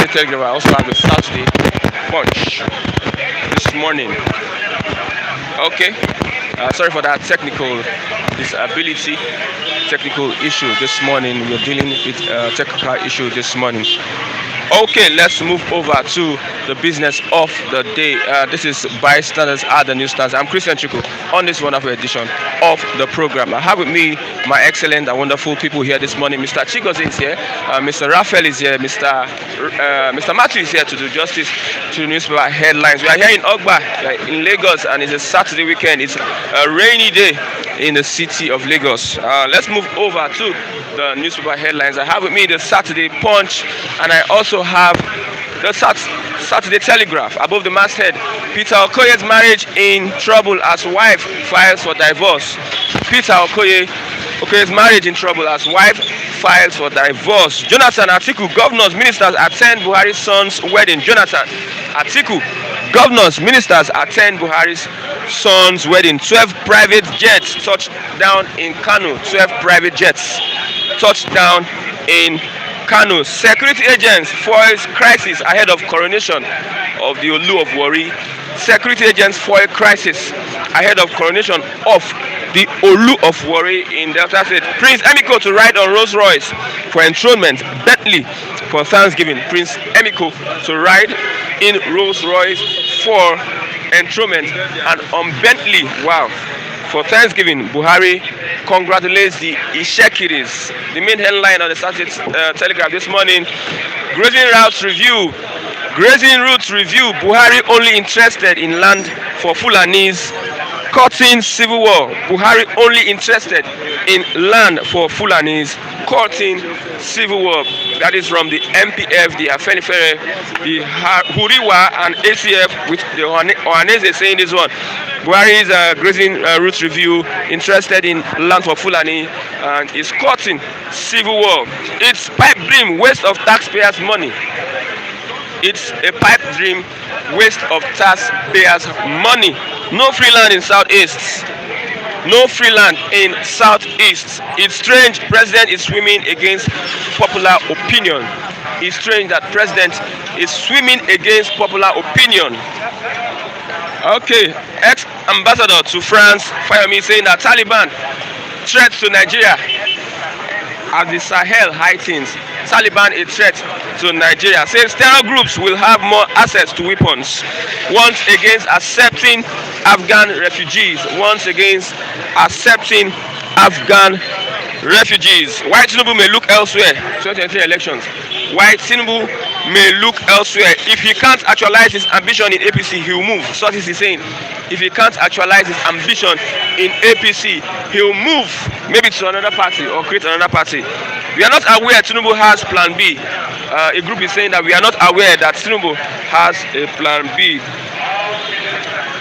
Telegram. I also have the Saturday Punch this morning. Okay, sorry for that technical disability, technical issue this morning. We're dealing with a technical issue this morning. Okay, let's move over to the business of the day. This is Bystanders Are the Newsstars. I'm Christian Chiku on this wonderful edition of the program. I have with me my excellent and wonderful people here this morning. Mr. Chigozie is here, Mr. Raphael is here, Mr. Matthew is here to do justice to the newspaper headlines. We are here in Ogba, in Lagos, and it's a Saturday weekend. It's a rainy day in the city of Lagos. Let's move over to the newspaper headlines. I have with me the Saturday Punch, and I also have the Saturday Telegraph. Above the masthead, Peter Okoye's marriage in trouble as wife files for divorce. Peter Okoye's marriage in trouble as wife files for divorce. Jonathan Atiku, governors, ministers attend Buhari's son's wedding. Jonathan Atiku, governors, ministers attend Buhari's son's wedding. 12 private jets touched down in Kano. 12 private jets touched down in Kano. Security agents foils crisis ahead of coronation of the Olu of Warri. Security agents foil crisis ahead of coronation of the Olu of Warri in Delta State. Prince Emiko to ride on Rolls Royce for enthronement. Bentley for Thanksgiving. Prince Emiko to ride in Rolls Royce for enthronement and on Bentley. Wow. For Thanksgiving, Buhari congratulates the Insecurities. The main headline on the Saturday Telegraph this morning: Grazing routes review. Grazing routes review. Buhari only interested in land for Fulanis. Cutting civil war. Buhari only interested in land for Fulanis. Cutting civil war. That is from the MPF, the Afenifere, the Huriwa, and ACF, with the Ohanese saying this one. Buhari's grazing route review, interested in land for Fulani, and is cutting civil war. It's pipe dream, waste of taxpayers' money. It's a pipe dream, waste of taxpayers' money. No free land in Southeast. No free land in Southeast. It's strange president is swimming against popular opinion. It's strange that president is swimming against popular opinion. Okay, ex-ambassador to France, Fayemi, saying that Taliban threat to Nigeria as the Sahel heightens. Taliban a threat to Nigeria. Says terror groups will have more access to weapons. Once against accepting Afghan refugees. Once against accepting Afghan refugees. Why Tinubu may look elsewhere. 2023 elections. Why Tinubu may look elsewhere. If he can't actualize his ambition in APC, he will move. So this is saying. If he can't actualize his ambition in APC, he'll move maybe to another party or create another party. We are not aware Tinubu has plan B. A group is saying that we are not aware that Tinubu has a plan B.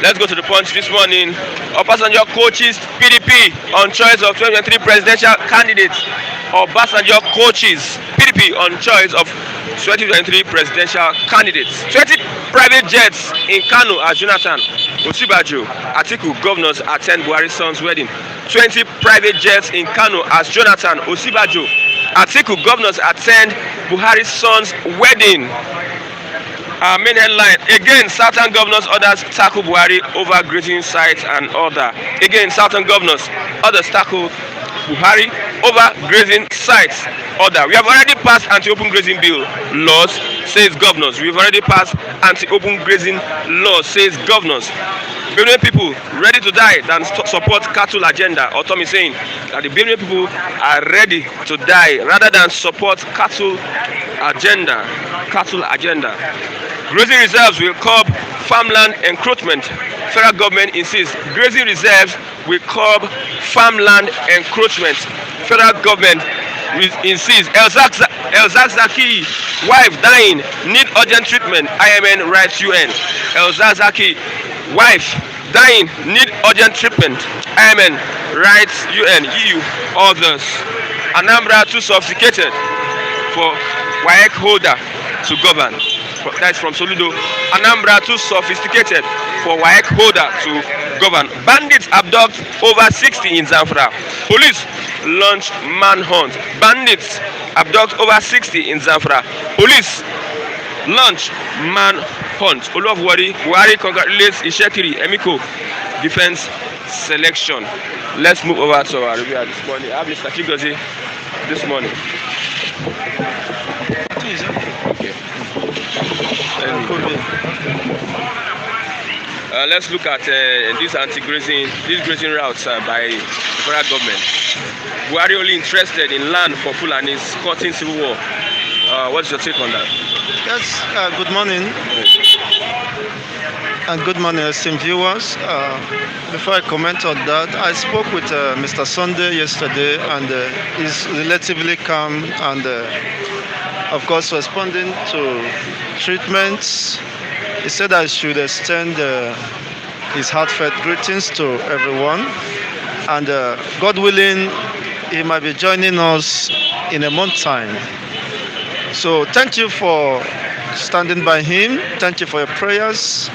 Let's go to the Punch this morning. Obasanjo coaches PDP on choice of 2023 presidential candidates. Obasanjo coaches PDP on choice of 2023 presidential candidates. 20 private jets in Kano as Jonathan Osibajo Atiku governors attend Buhari's son's wedding. 20 private jets in Kano as Jonathan Osibajo Atiku governors attend Buhari's son's wedding. Main headline: again, Southern governors others tackle Buhari over grazing sites and order. Again, Southern governors others tackle Buhari over grazing sites order. We have already passed anti-open grazing bill laws, says governors. We have already passed anti-open grazing laws, says governors. Benue people ready to die than support cattle agenda. Otom is saying that the Benue people are ready to die rather than support cattle agenda. Cattle agenda. Grazing reserves will curb farmland encroachment. Federal government insists grazing reserves will curb farmland encroachment. Federal government insists. El Zakzaki wife dying, need urgent treatment. IMN writes UN. El Zakzaki wife dying, need urgent treatment. IMN writes UN. EU others. Anambra too sophisticated for WAEC holder to govern. That's from Soludo. Anambra too sophisticated for WAEC holder to govern. Bandits abduct over 60 in Zamfara. Police launch manhunt. Bandits abduct over 60 in Zamfara. Police Launch manhunt. Oluwabuwari Buhari congratulates Insecurity Emiko defense selection. Let's move over to our review this morning. I have Mr. Chigozie this morning. Okay. Let's look at these grazing routes by the federal government. Buhari only interested in land for Fulanis, causing civil war. What's your take on that? Yes, good morning. And good morning, esteemed viewers. Before I comment on that, I spoke with Mr. Sunday yesterday, and he's relatively calm and, of course, responding to treatments. He said I should extend his heartfelt greetings to everyone, and God willing, he might be joining us in a month's time. So thank you for standing by him. Thank you for your prayers,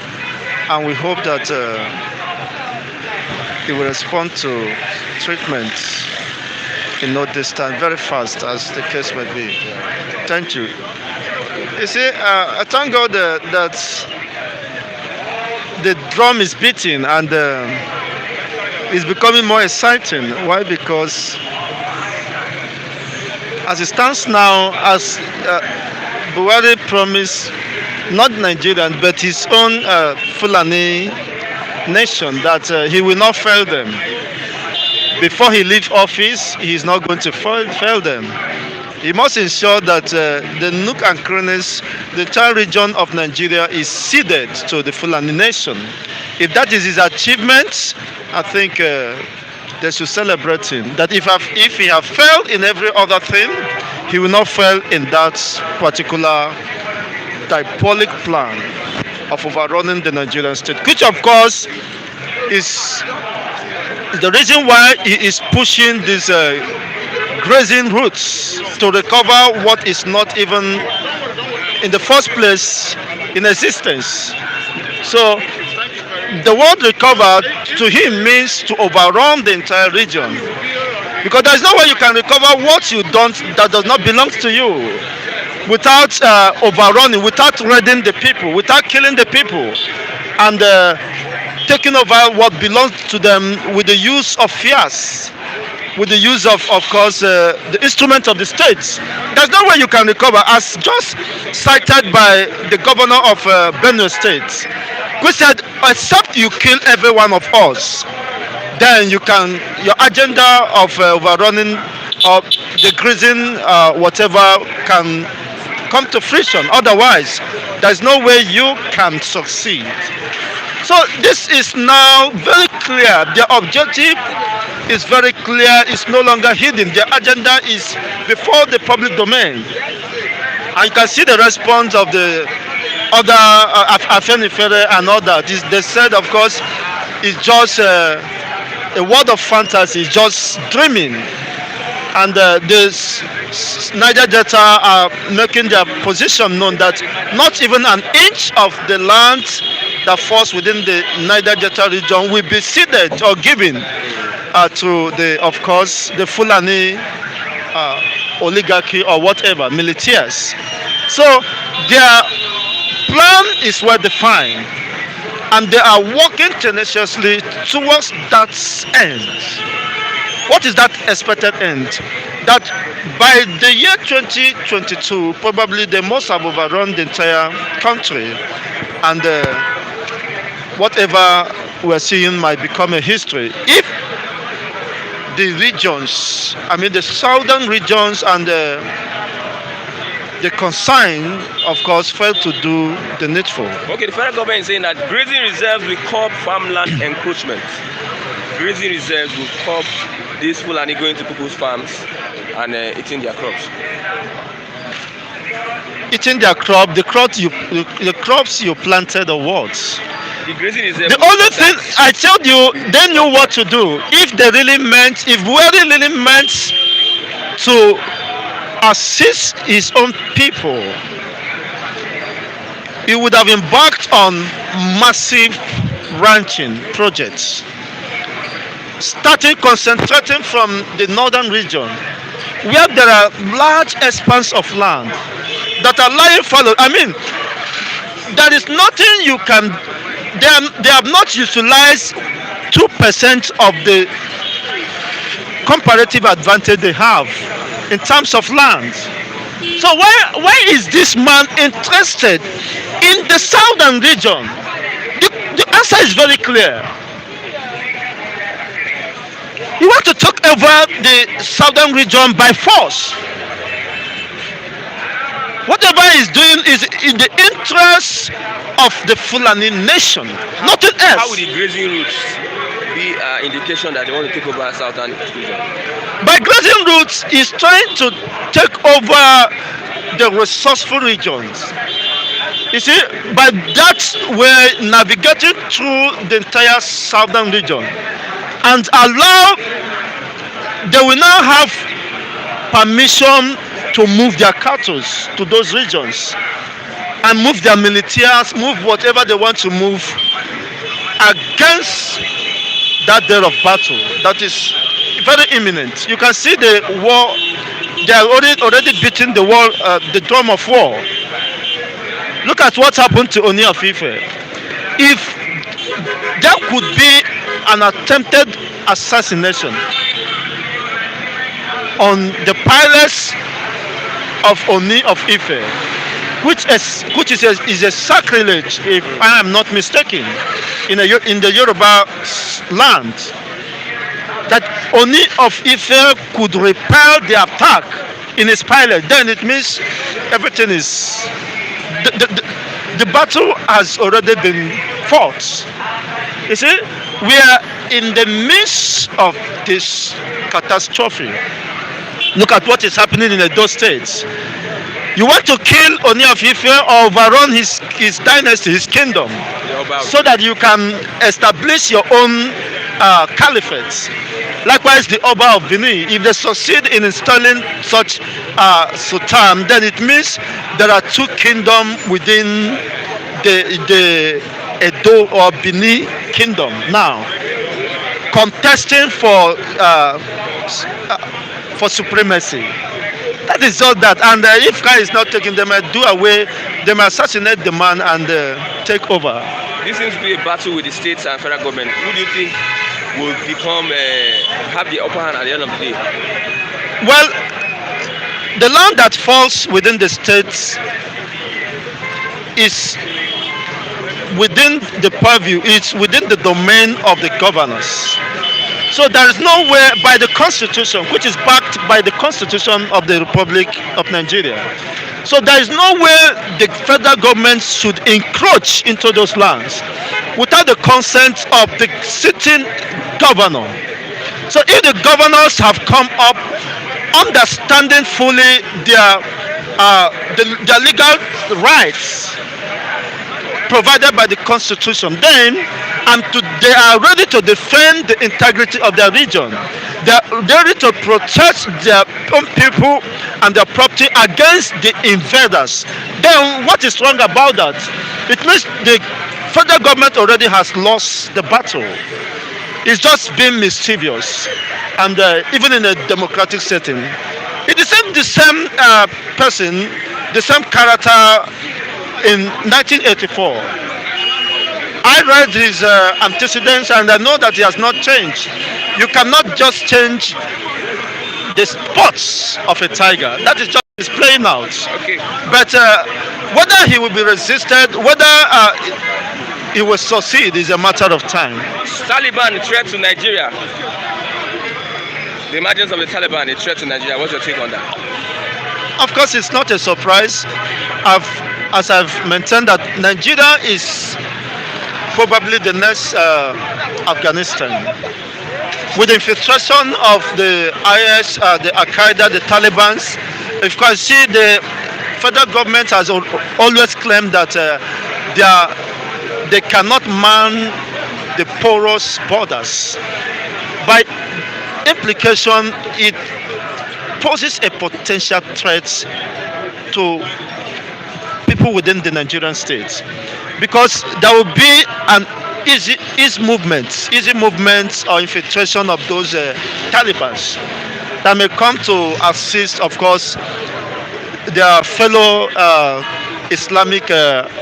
and we hope that he will respond to treatment in no distance, very fast, as the case may be. Thank you. You see, I thank God that the drum is beating, and it's becoming more exciting. Why? Because as it stands now, as Buhari promised, not Nigerian, but his own Fulani nation, that he will not fail them. Before he leaves office, he is not going to fail them. He must ensure that the nook and crannies, the entire region of Nigeria, is ceded to the Fulani nation. If that is his achievement, I think they should celebrate him. That if he has failed in every other thing, he will not fail in that particular diabolic plan of overrunning the Nigerian state, which of course is the reason why he is pushing these grazing routes to recover what is not even in the first place in existence. So the word recover to him means to overrun the entire region, because there is no way you can recover what you don't, that does not belong to you, without overrunning, without raiding the people, without killing the people, and taking over what belongs to them with the use of fears, with the use of course, the instruments of the states. There's no way you can recover, as just cited by the governor of Benue State, who said, except you kill every one of us, then you can, your agenda of overrunning of the grazing whatever can come to fruition. Otherwise, there's no way you can succeed. So this is now very clear. Their objective is very clear. It's no longer hidden. Their agenda is before the public domain. And you can see the response of the other Afenifere and others. They said, of course, it's just a world of fantasy, it's just dreaming. And the Niger Delta are making their position known, that not even an inch of the land that falls within the Niger Delta region will be ceded or given to the, of course, the Fulani oligarchy or whatever, militias. So their plan is well defined, and they are working tenaciously towards that end. What is that expected end? That by the year 2022, probably they must have overrun the entire country, and whatever we're seeing might become a history. If the regions, I mean the southern regions and the consign, of course, failed to do the needful. Okay, the federal government is saying that grazing reserves will curb farmland encroachment. Grazing reserves will curb these Fulani going to people's farms and eating their crops. Eating their crop, the crops you planted or what? The grazing reserve. The only thing I told you, they knew what to do. If they really meant, if we really meant to assist his own people, he would have embarked on massive ranching projects, concentrating from the northern region, where there are large expanses of land that are lying fallow. I mean, there is nothing you can. They have not utilized 2% of the comparative advantage they have in terms of land. So why is this man interested in the southern region? The answer is very clear. He wants to take over the southern region by force. Whatever he's doing is in the interest of the Fulani nation, nothing else. How will the grazing routes be an indication that they want to take over southern region? By grazing routes, he's trying to take over the resourceful regions. You see, by that way, navigating through the entire southern region and allow, they will now have permission to move their cattle to those regions and move their militias, move whatever they want to move against that day of battle. That is very imminent. You can see the war. They are already beating the war, the drum of war. Look at what happened to Oni of Ife. If there could be an attempted assassination on the palace of Oni of Ife, which is a sacrilege, if I am not mistaken, in the Yoruba land, that Oni of Ife could repel the attack in his palace, then it means everything is the battle has already been fought. You see, we are in the midst of this catastrophe. Look at what is happening in those states. You want to kill Oni of Ife or overrun his dynasty, his kingdom, so that you can establish your own caliphate. Likewise, the Oba of Benin, if they succeed in installing such sultan, then it means there are two kingdoms within the Edo or Benin kingdom now, contesting for supremacy. That is all that. And if Kai is not taking them, do away, they may assassinate the man and take over. This seems to be a battle with the states and federal government. Who do you think will have the upper hand at the end of the day? Well, the land that falls within the states is within the purview, it's within the domain of the governors. So there is no way, by the constitution, which is backed by the constitution of the Republic of Nigeria. So there is no way the federal government should encroach into those lands without the consent of the sitting governor. So if the governors have come up understanding fully their legal rights provided by the constitution, then they are ready to defend the integrity of their region. They are ready to protect their own people and their property against the invaders. Then what is wrong about that? It means the federal government already has lost the battle. It's just being mischievous, and even in a democratic setting, it is the same person, the same character in 1984. I read his antecedents and I know that he has not changed. You cannot just change the spots of a tiger. That is just his playing out. Okay. But whether he will be resisted, whether he will succeed is a matter of time. Taliban, a threat to Nigeria. The emergence of the Taliban, a threat to Nigeria. What's your take on that? Of course, it's not a surprise. As I've mentioned, that Nigeria is probably the next Afghanistan. With the infiltration of the IS, the Al-Qaeda, the Taliban, if you can see, the federal government has always claimed that they cannot man the porous borders. By implication, it poses a potential threat to people within the Nigerian states, because there will be an easy movement or infiltration of those Taliban that may come to assist, of course, their fellow Islamic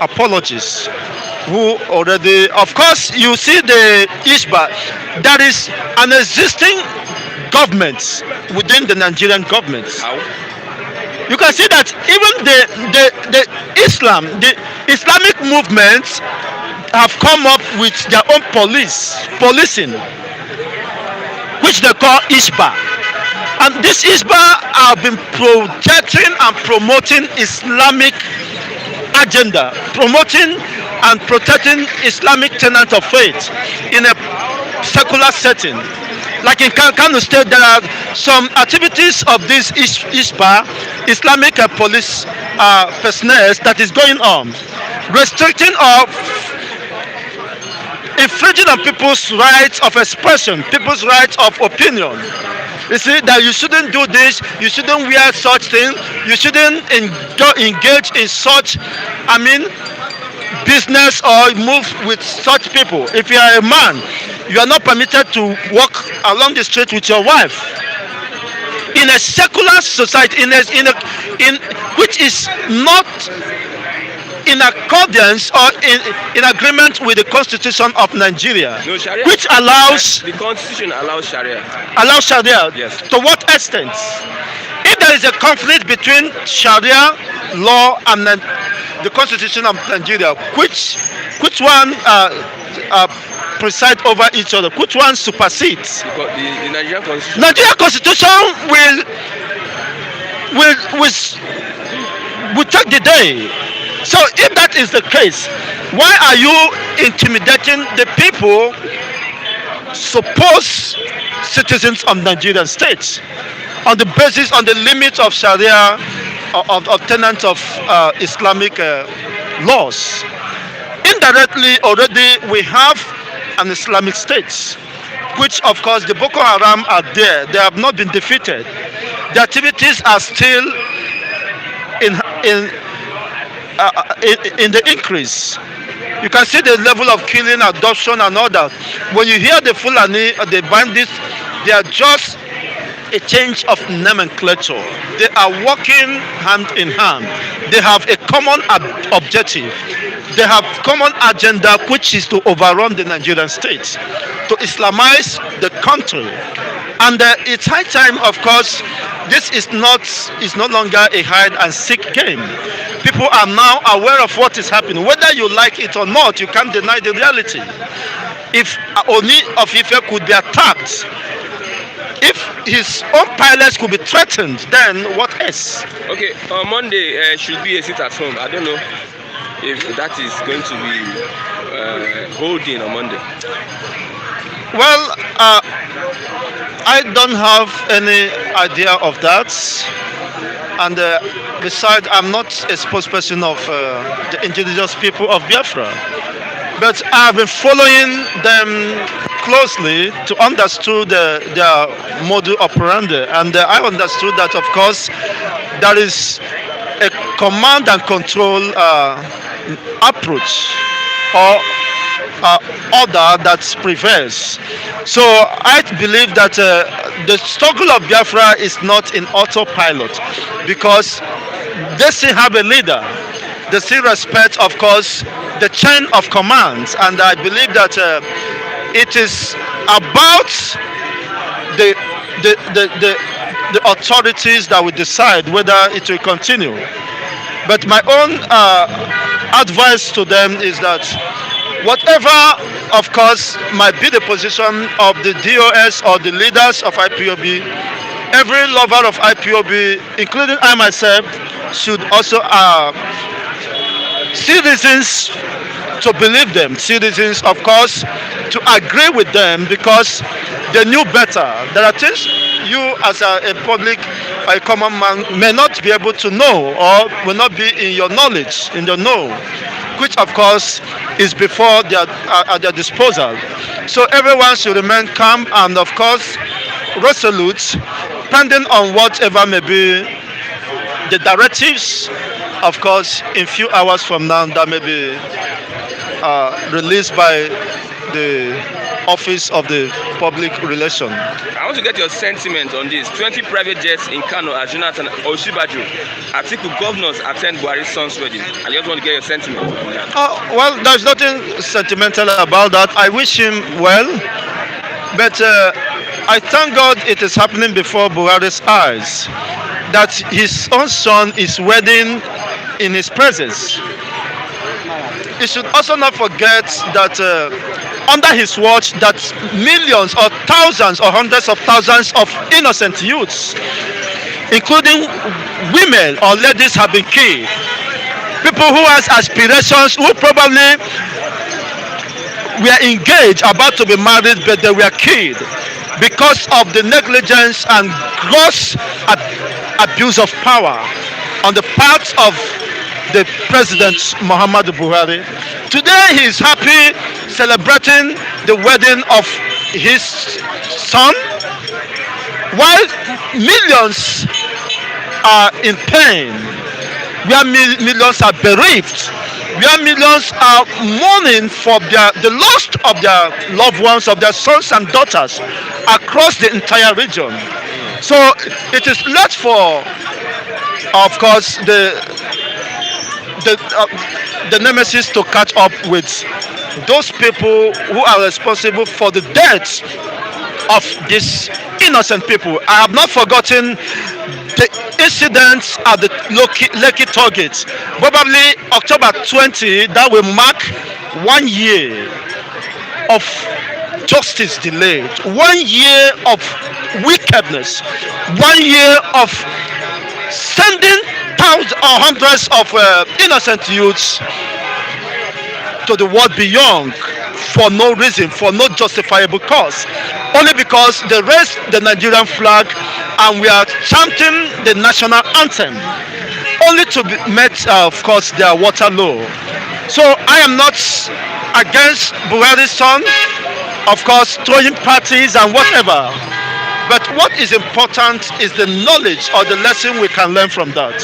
apologists who already, of course, you see the Ishba. There is an existing government within the Nigerian government. How? You can see that even the the Islamic movements have come up with their own policing, which they call Ishba. And this Isba have been projecting and promoting Islamic agenda, promoting and protecting Islamic tenets of faith in a secular setting. Like in Kano State, there are some activities of this Isba, Islamic police personnel that is going on, restricting or infringing on people's rights of expression, people's rights of opinion. You see that you shouldn't do this, you shouldn't wear such thing, you shouldn't engage in such, I mean, business or move with such people. If you are a man, you are not permitted to walk along the street with your wife. In a secular society, in which is not in accordance or in agreement with the Constitution of Nigeria, No, Sharia. which allows The constitution allows Sharia. Sharia. Yes. To what extent? If there is a conflict between Sharia law and the Constitution of Nigeria, which one preside over each other? Which one supersedes? The Nigerian constitution. Nigerian Constitution will take the day. So if that is the case, why are you intimidating the people, supposed citizens of Nigerian states, on the basis, on the limits of Sharia, of tenets of Islamic laws? Indirectly, already we have an Islamic state, which of course the Boko Haram are there. They have not been defeated. The activities are still in the increase. You can see the level of killing, adoption, and all that. When you hear the Fulani, the bandits, they are just a change of nomenclature. They are working hand in hand. They have a common objective. They have common agenda, which is to overrun the Nigerian state, to Islamize the country. And it's high time, of course. This is no longer a hide and seek game. People are now aware of what is happening. Whether you like it or not, you can't deny the reality. If Oni of Ife could be attacked, if his own pilots could be threatened, then what else? Okay, on Monday should be a sit at home. I don't know if that is going to be holding on Monday. Well, I don't have any idea of that. And besides, I'm not a spokesperson of the indigenous people of Biafra. But I've been following them closely to understand their modus operandi. And I understood that, of course, there is a command and control approach or order that prevails. So I believe that the struggle of Biafra is not in autopilot, because they still have a leader. They still respect, of course, the chain of commands, and I believe that it is about the authorities that will decide whether it will continue. But my own advice to them is that whatever, of course, might be the position of the DOS or the leaders of IPOB, every lover of IPOB, including I myself, should also citizens to believe them, citizens, of course, to agree with them, because they knew better. There are things you as a public, a common man, may not be able to know, or will not be in your knowledge, in your know, which of course is before their at their disposal. So everyone should remain calm and, of course, resolute, depending on whatever may be the directives. Of course, in few hours from now, that may be released by the office of the public relation. I want to get your sentiment on this. 20 private jets in Kano as Jonathan Oshibaju. Atiku governors attend Buhari's son's wedding. I just want to get your sentiment on that. Well, there's nothing sentimental about that. I wish him well, but I thank God it is happening before Buhari's eyes, that his own son is wedding in his presence. He should also not forget that under his watch, that millions or thousands or hundreds of thousands of innocent youths, including women or ladies, have been killed. People who has aspirations, who probably were engaged, about to be married, but they were killed because of the negligence and gross abuse of power on the part of the President Muhammadu Buhari. Today he is happy celebrating the wedding of his son, while millions are in pain, where millions are bereaved, where millions are mourning for the loss of their loved ones, of their sons and daughters across the entire region. So it is left for, of course, the nemesis to catch up with those people who are responsible for the deaths of these innocent people. I have not forgotten the incidents at the Lekki target. Probably October 20, that will mark 1 year of justice delayed, 1 year of wickedness, 1 year of sending thousands or hundreds of innocent youths to the world beyond for no reason, for no justifiable cause, only because they raised the Nigerian flag and we are chanting the national anthem, only to be met, of course, their Waterloo. So I am not against Buhari's son, of course, throwing parties and whatever. But what is important is the knowledge or the lesson we can learn from that.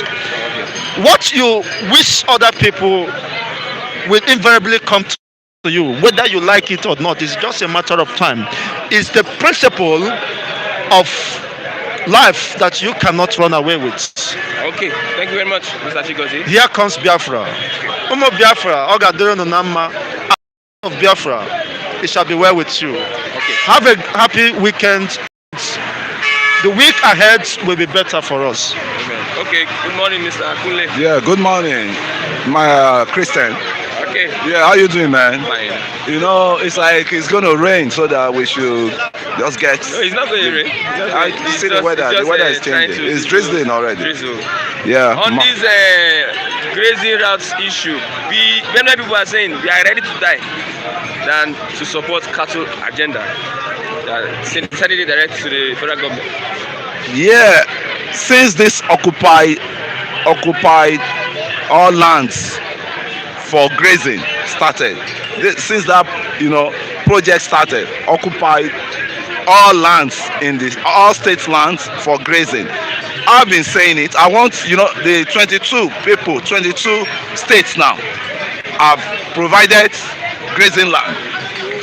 What you wish other people will invariably come to you, whether you like it or not, is just a matter of time. It's the principle of life that you cannot run away with. Okay, thank you very much, Mr. Chigozie. Here comes Biafra. Umo Biafra, Ogadoro Nonama of Biafra. It shall be well with you. Okay. Have a happy weekend. The week ahead will be better for us. Amen. Okay, good morning, Mr. Akunle. Yeah, good morning, my Christian. Okay. Yeah, how you doing, man? Fine. You know, it's like it's gonna rain, so that we should just get. No, it's not going to rain. I see the weather. The weather is changing. It's drizzling already. Drizzle. Yeah. On this grazing routes issue, many people are saying we are ready to die than to support cattle agenda. Sending it direct to the federal government. Yeah, since this occupied all lands for grazing started, since that project started, occupied all lands in this, all state lands for grazing. I've been saying it. I want the 22 people, 22 states now have provided grazing land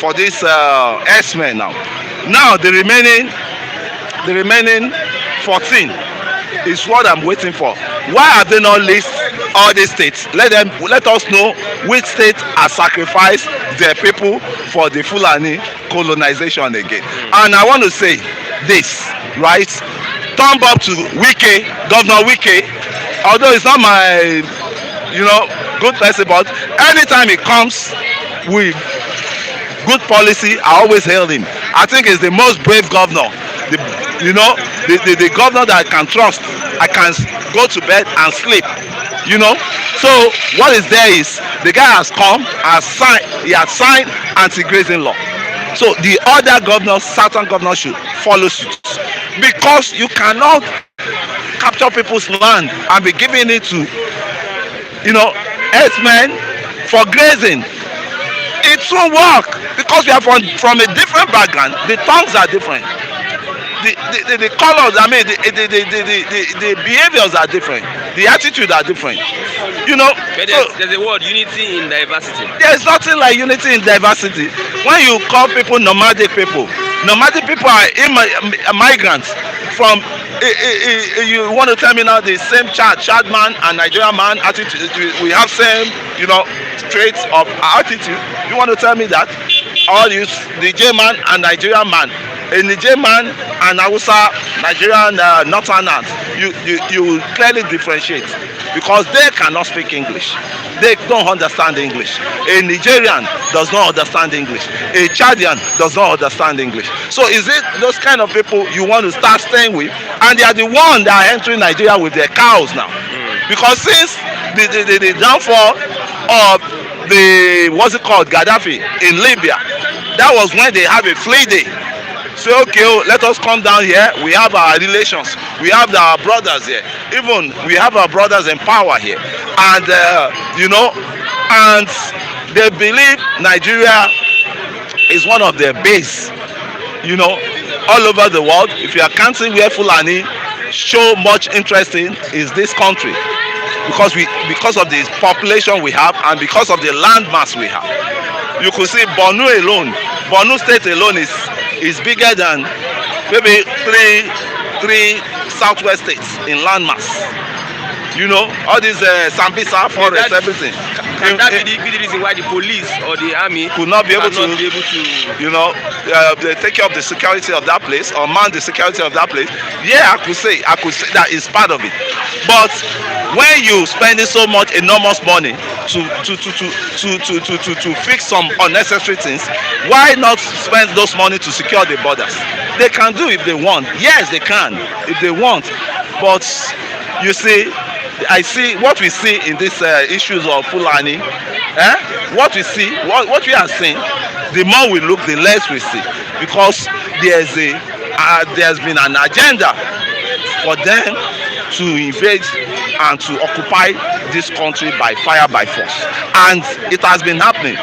for this herdsmen now. Now the remaining 14 is what I'm waiting for. Why have they not list all these states? Let us know which states have sacrificed their people for the Fulani colonization again. And I want to say this, right? Thumb up to Wike, Governor Wike. Although it's not my good person, but anytime he comes with good policy, I always hail him. I think he's the most brave governor. The governor that I can trust. I can go to bed and sleep. So what is there is the guy has come, he has signed anti-grazing law. So the other governors, certain governors, should follow suit, because you cannot capture people's land and be giving it to herdsmen for grazing. It won't work, because we are from a different background. The tongues are different. the colors, I mean, the behaviors are different, the attitudes are different. You know, But so there's a word, unity in diversity. there is nothing like unity in diversity. When you call people nomadic people are migrants from. You want to tell me now the same Chad man and Nigerian man attitude? We have same, you know, traits of attitude. You want to tell me that? Or you Niger man and Nigerian man, a Niger man and Hausa Nigerian northerners, you clearly differentiate because they cannot speak English. They don't understand English. A Nigerian does not understand English. A Chadian does not understand English. So is it those kind of people you want to start staying with? And they are the ones that are entering Nigeria with their cows now. Because since the downfall of the what's it called Gaddafi in Libya, that was when they have a free day. Say, okay, let us come down here. We have our relations. We have our brothers here. Even we have our brothers in power here. And, you know, and they believe Nigeria is one of their base, you know, all over the world. If you are counting where Fulani show much interest in is this country. Because of the population we have and because of the land mass we have. You could see Borno state alone is bigger than maybe three southwest states in land mass. You know, all these Sambisa forest, everything. Can that be the reason why the police or the army could not be able to, you know, they take care of the security of that place or man the security of that place? Yeah, I could say that is part of it. But when you spending so much enormous money to fix some unnecessary things, why not spend those money to secure the borders? They can do if they want. Yes, they can if they want. But you see, I see what we see in these issues of Fulani. What we see, what we are seeing, the more we look, the less we see, because there's been an agenda for them to invade and to occupy this country by fire, by force, and it has been happening.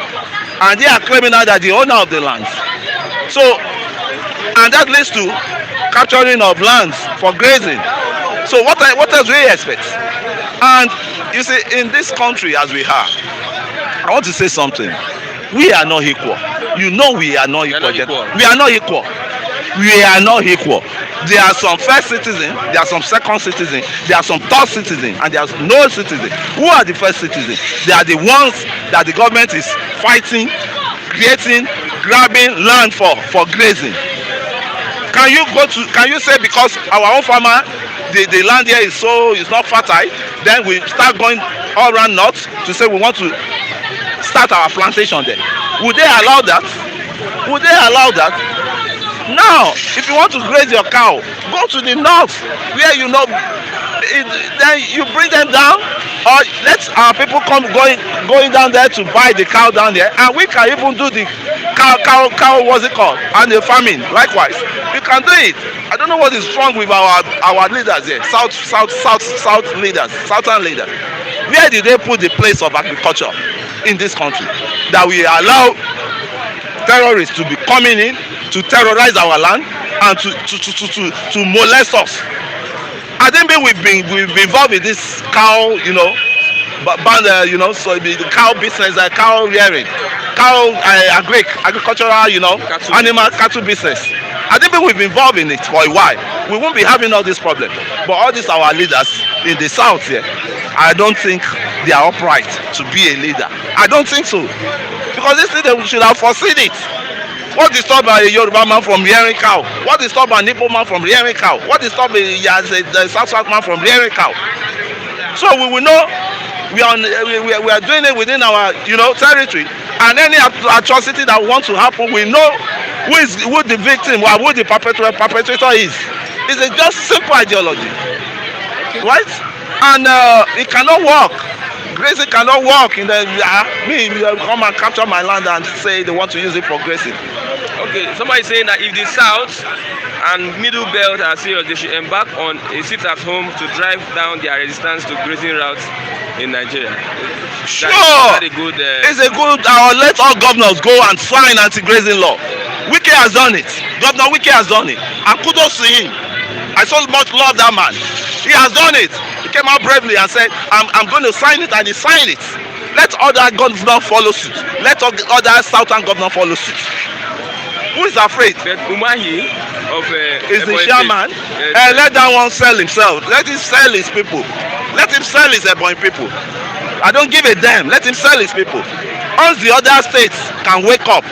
And they are claiming now that the owner of the land. So, and that leads to capturing of lands for grazing. So what else do we expect? And you see, in this country as we are, I want to say something. We are not equal. You know we are not equal. We are not equal. We are not equal. There are some first citizens, there are some second citizens, there are some third citizens, and there are no citizens. Who are the first citizens? They are the ones that the government is fighting, creating, grabbing land for grazing. Can you say because our own farmer, the land here is not fertile, then we start going all around north to say we want to start our plantation there? Would they allow that? Would they allow that? Now, if you want to graze your cow, go to the north where you know then you bring them down, or let our people come going down there to buy the cow down there, and we can even do the cow what's it called, and the farming likewise. We can do it. I don't know what is wrong with our leaders here, south leaders, southern leaders. Where did they put the place of agriculture in this country that we allow terrorists to be coming in to terrorize our land and to molest us? I think we've been involved in this cow, you know, you know, so the cow business, cow rearing, agricultural, you know, cattle business. I think we've been involved in it for a while. We won't be having all this problem. But all these our leaders in the south here, I don't think they are upright to be a leader. I don't think so, because this thing they should have foreseen it. What is stopped by a Yoruba man from rearing cow? What is stopped by a Nipo man from rearing cow? What is stopped by a South man from rearing cow? So we will know we are doing it within our, you know, territory, and any atrocity that wants to happen, we know who the victim or who the perpetrator is. It's a just simple ideology, right? And it cannot work. Grazing cannot work in the come and capture my land and say they want to use it for grazing. Okay, somebody is saying that if the South and Middle Belt are serious, they should embark on a sit-at-home to drive down their resistance to grazing routes in Nigeria. Sure, that a good, it's a good. Let all governors go and sign anti-grazing law. Wike has done it. Governor Wike has done it. And kudos to him. I so much love that man. He has done it. He came out bravely and said, I'm going to sign it, and he signed it. Let other governors follow suit. Let other southern governors follow suit. Who is afraid? But Umahi of Is the chairman. Let that one sell himself. Let him sell his people. Let him sell his Ebonyi people. I don't give a damn. Let him sell his people. Once the other states can wake up,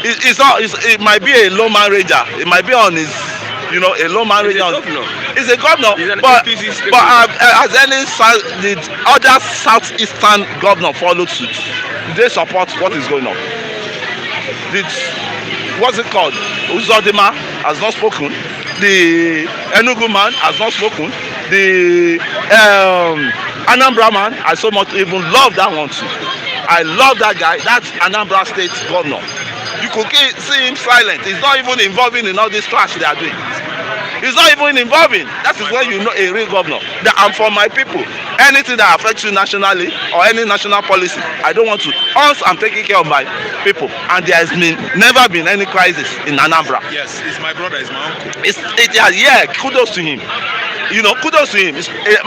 it might be a lowman ranger. It might be on his, a lowman ranger. He's a governor. But has the other southeastern governor followed suit? They support what is going on. What's it called? Uzodima has not spoken. The Enugu man has not spoken. The Anambra man, I so much even love that one too. I love that guy. That's Anambra State governor. You could see him silent. He's not even involving in all this trash they are doing. He's not even involving. That is when you know a real governor. That I'm for my people. Anything that affects you nationally or any national policy, I don't want to. Once I'm taking care of my people, and there has never been any crisis in Anambra. Yes, it's my brother, it's my uncle. Kudos to him. Kudos to him.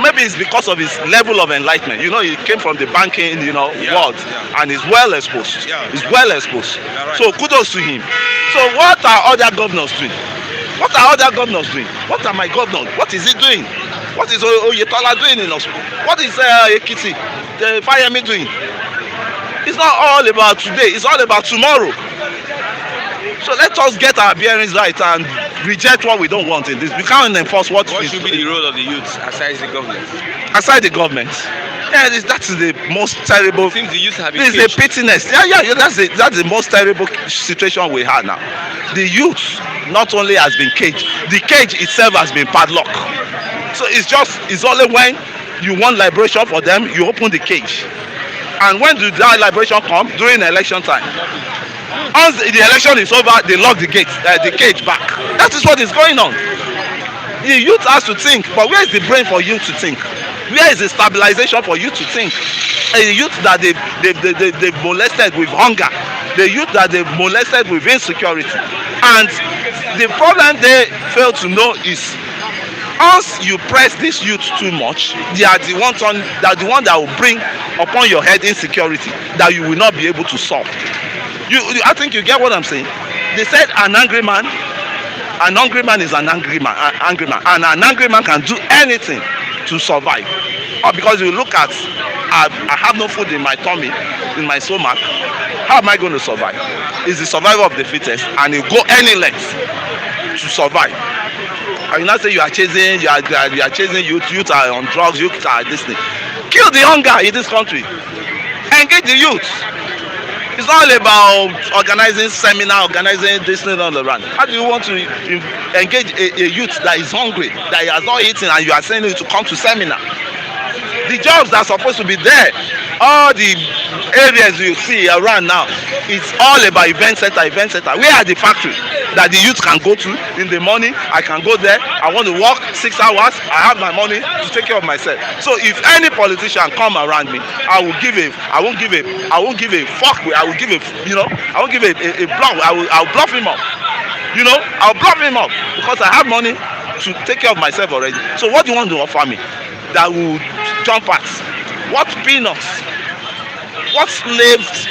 Maybe it's because of his level of enlightenment. He came from the banking, world, and he's well exposed. He's well exposed. Right. So kudos to him. So what are other governors doing? What are other governors doing? What are my governors? What is he doing? What is Oyetola doing in us? What is Ekiti, the Fayemi doing? It's not all about today. It's all about tomorrow. So let us get our bearings right and reject what we don't want in this. We can't enforce what should be the role of the youth aside the government? Aside the government. Yeah, that's the most terrible. It seems the youth have been This is the pittiness. That's the most terrible situation we have now. The youth not only has been caged, the cage itself has been padlocked. So it's only when you want liberation for them, you open the cage. And when that liberation come? During election time. Once the election is over, they lock the cage back. That is what is going on. The youth has to think, but where is the brain for youth to think? Where is the stabilization for youth to think? A youth that they've molested with hunger, the youth that they've molested with insecurity. And the problem they fail to know is, once you press this youth too much, they are the one that will bring upon your head insecurity that you will not be able to solve. I think you get what I'm saying. They said an angry man is an angry man, and an angry man can do anything to survive. Because you look at, I have no food in my tummy, in my stomach. How am I going to survive? It's the survival of the fittest, and you go any length to survive. And you not say you are chasing youth are on drugs, youth are this thing. Kill the hunger in this country. Engage the youth. It's not all about organizing seminar, organizing this thing all around. How do you want to engage a youth that is hungry, that he has not eaten, and you are saying to come to seminar? The jobs that are supposed to be there, all the areas you see around now, it's all about event center. Where are the factories that the youth can go to in the morning? I can go there. I want to work 6 hours. I have my money to take care of myself. So if any politician come around me, I won't give a fuck. I won't give a bluff. I'll bluff him up. I'll bluff him up because I have money to take care of myself already. So what do you want to offer me that will jump at? What peanuts? What slaves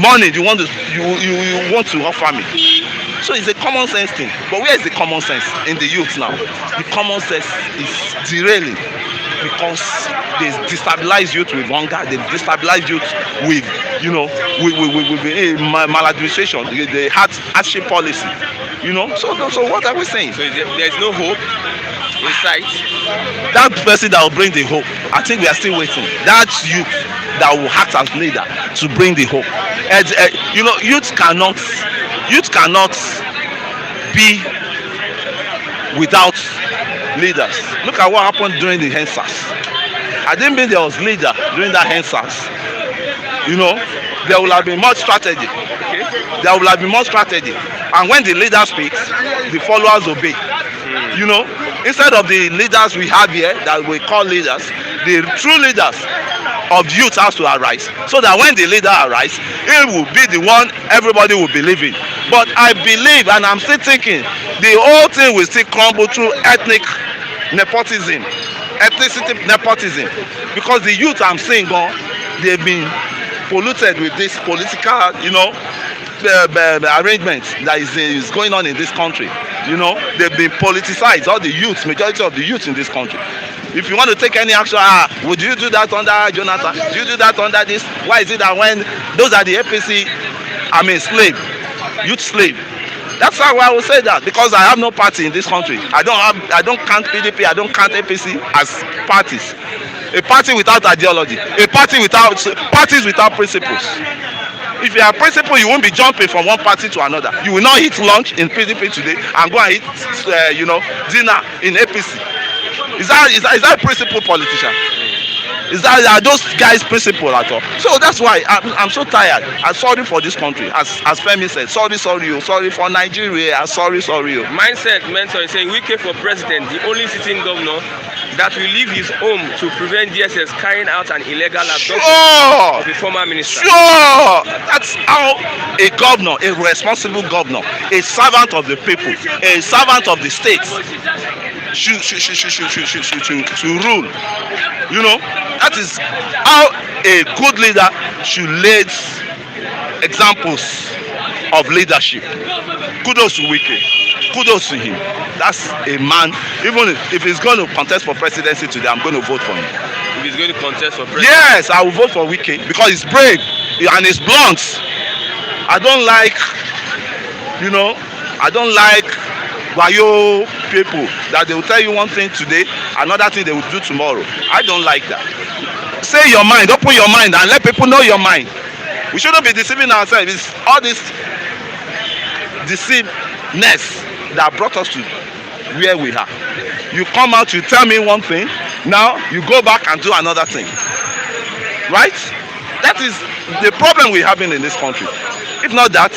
money do you want to offer me? So it's a common sense thing. But where is the common sense in the youth now? The common sense is derailing because they destabilize youth with hunger. They destabilize youth with maladministration. They hardship policy. So what are we saying? So there's no hope in sight. That person that will bring the hope, I think we are still waiting. That youth that will act as leader to bring the hope. Youth cannot be without leaders. Look at what happened during the Hensas. I didn't mean there was leader during that Hensas. There will have been much strategy. Okay? There will have been much strategy. And when the leader speaks, the followers obey. Instead of the leaders we have here that we call leaders, the true leaders of youth has to arise, so that when the leader arises, he will be the one everybody will believe in. But I believe, and I'm still thinking, the whole thing will still crumble through ethnic nepotism, ethnicity nepotism, because the youth I'm seeing, they've been polluted with this political, arrangement that is going on in this country. They've been politicized. All the youth, majority of the youth in this country. If you want to take any action, would you do that under Jonathan? Do you do that under this? Why is it that when those are the APC, youth slave? That's how I will say that, because I have no party in this country. I don't count PDP, I don't count APC as parties. A party without ideology, parties without principles. If you have principle, you won't be jumping from one party to another. You will not eat lunch in PDP today and go and eat, dinner in APC. Is that a principle politician? Are those guys principle at all? So that's why I'm so tired. I'm sorry for this country. As Femi said, sorry for Nigeria, sorry. Mindset mentor is saying Wike for president, the only sitting governor that will leave his home to prevent DSS carrying out an illegal abduction of a former minister. Sure, that's how a governor, a responsible governor, a servant of the people, a servant of the state should rule. That is how a good leader should lead examples of leadership. Kudos to Wike. Kudos to him. That's a man. Even if he's going to contest for presidency today, I'm going to vote for him. If he's going to contest for president? Yes, I will vote for Wike because he's brave and he's blunt. I don't like wayo people that they will tell you one thing today, another thing they will do tomorrow. I don't like that. Say your mind, open your mind, and let people know your mind. We shouldn't be deceiving ourselves. It's all this deceivedness that brought us to where we are. You come out, you tell me one thing, now you go back and do another thing. Right? That is the problem we're having in this country. If not that,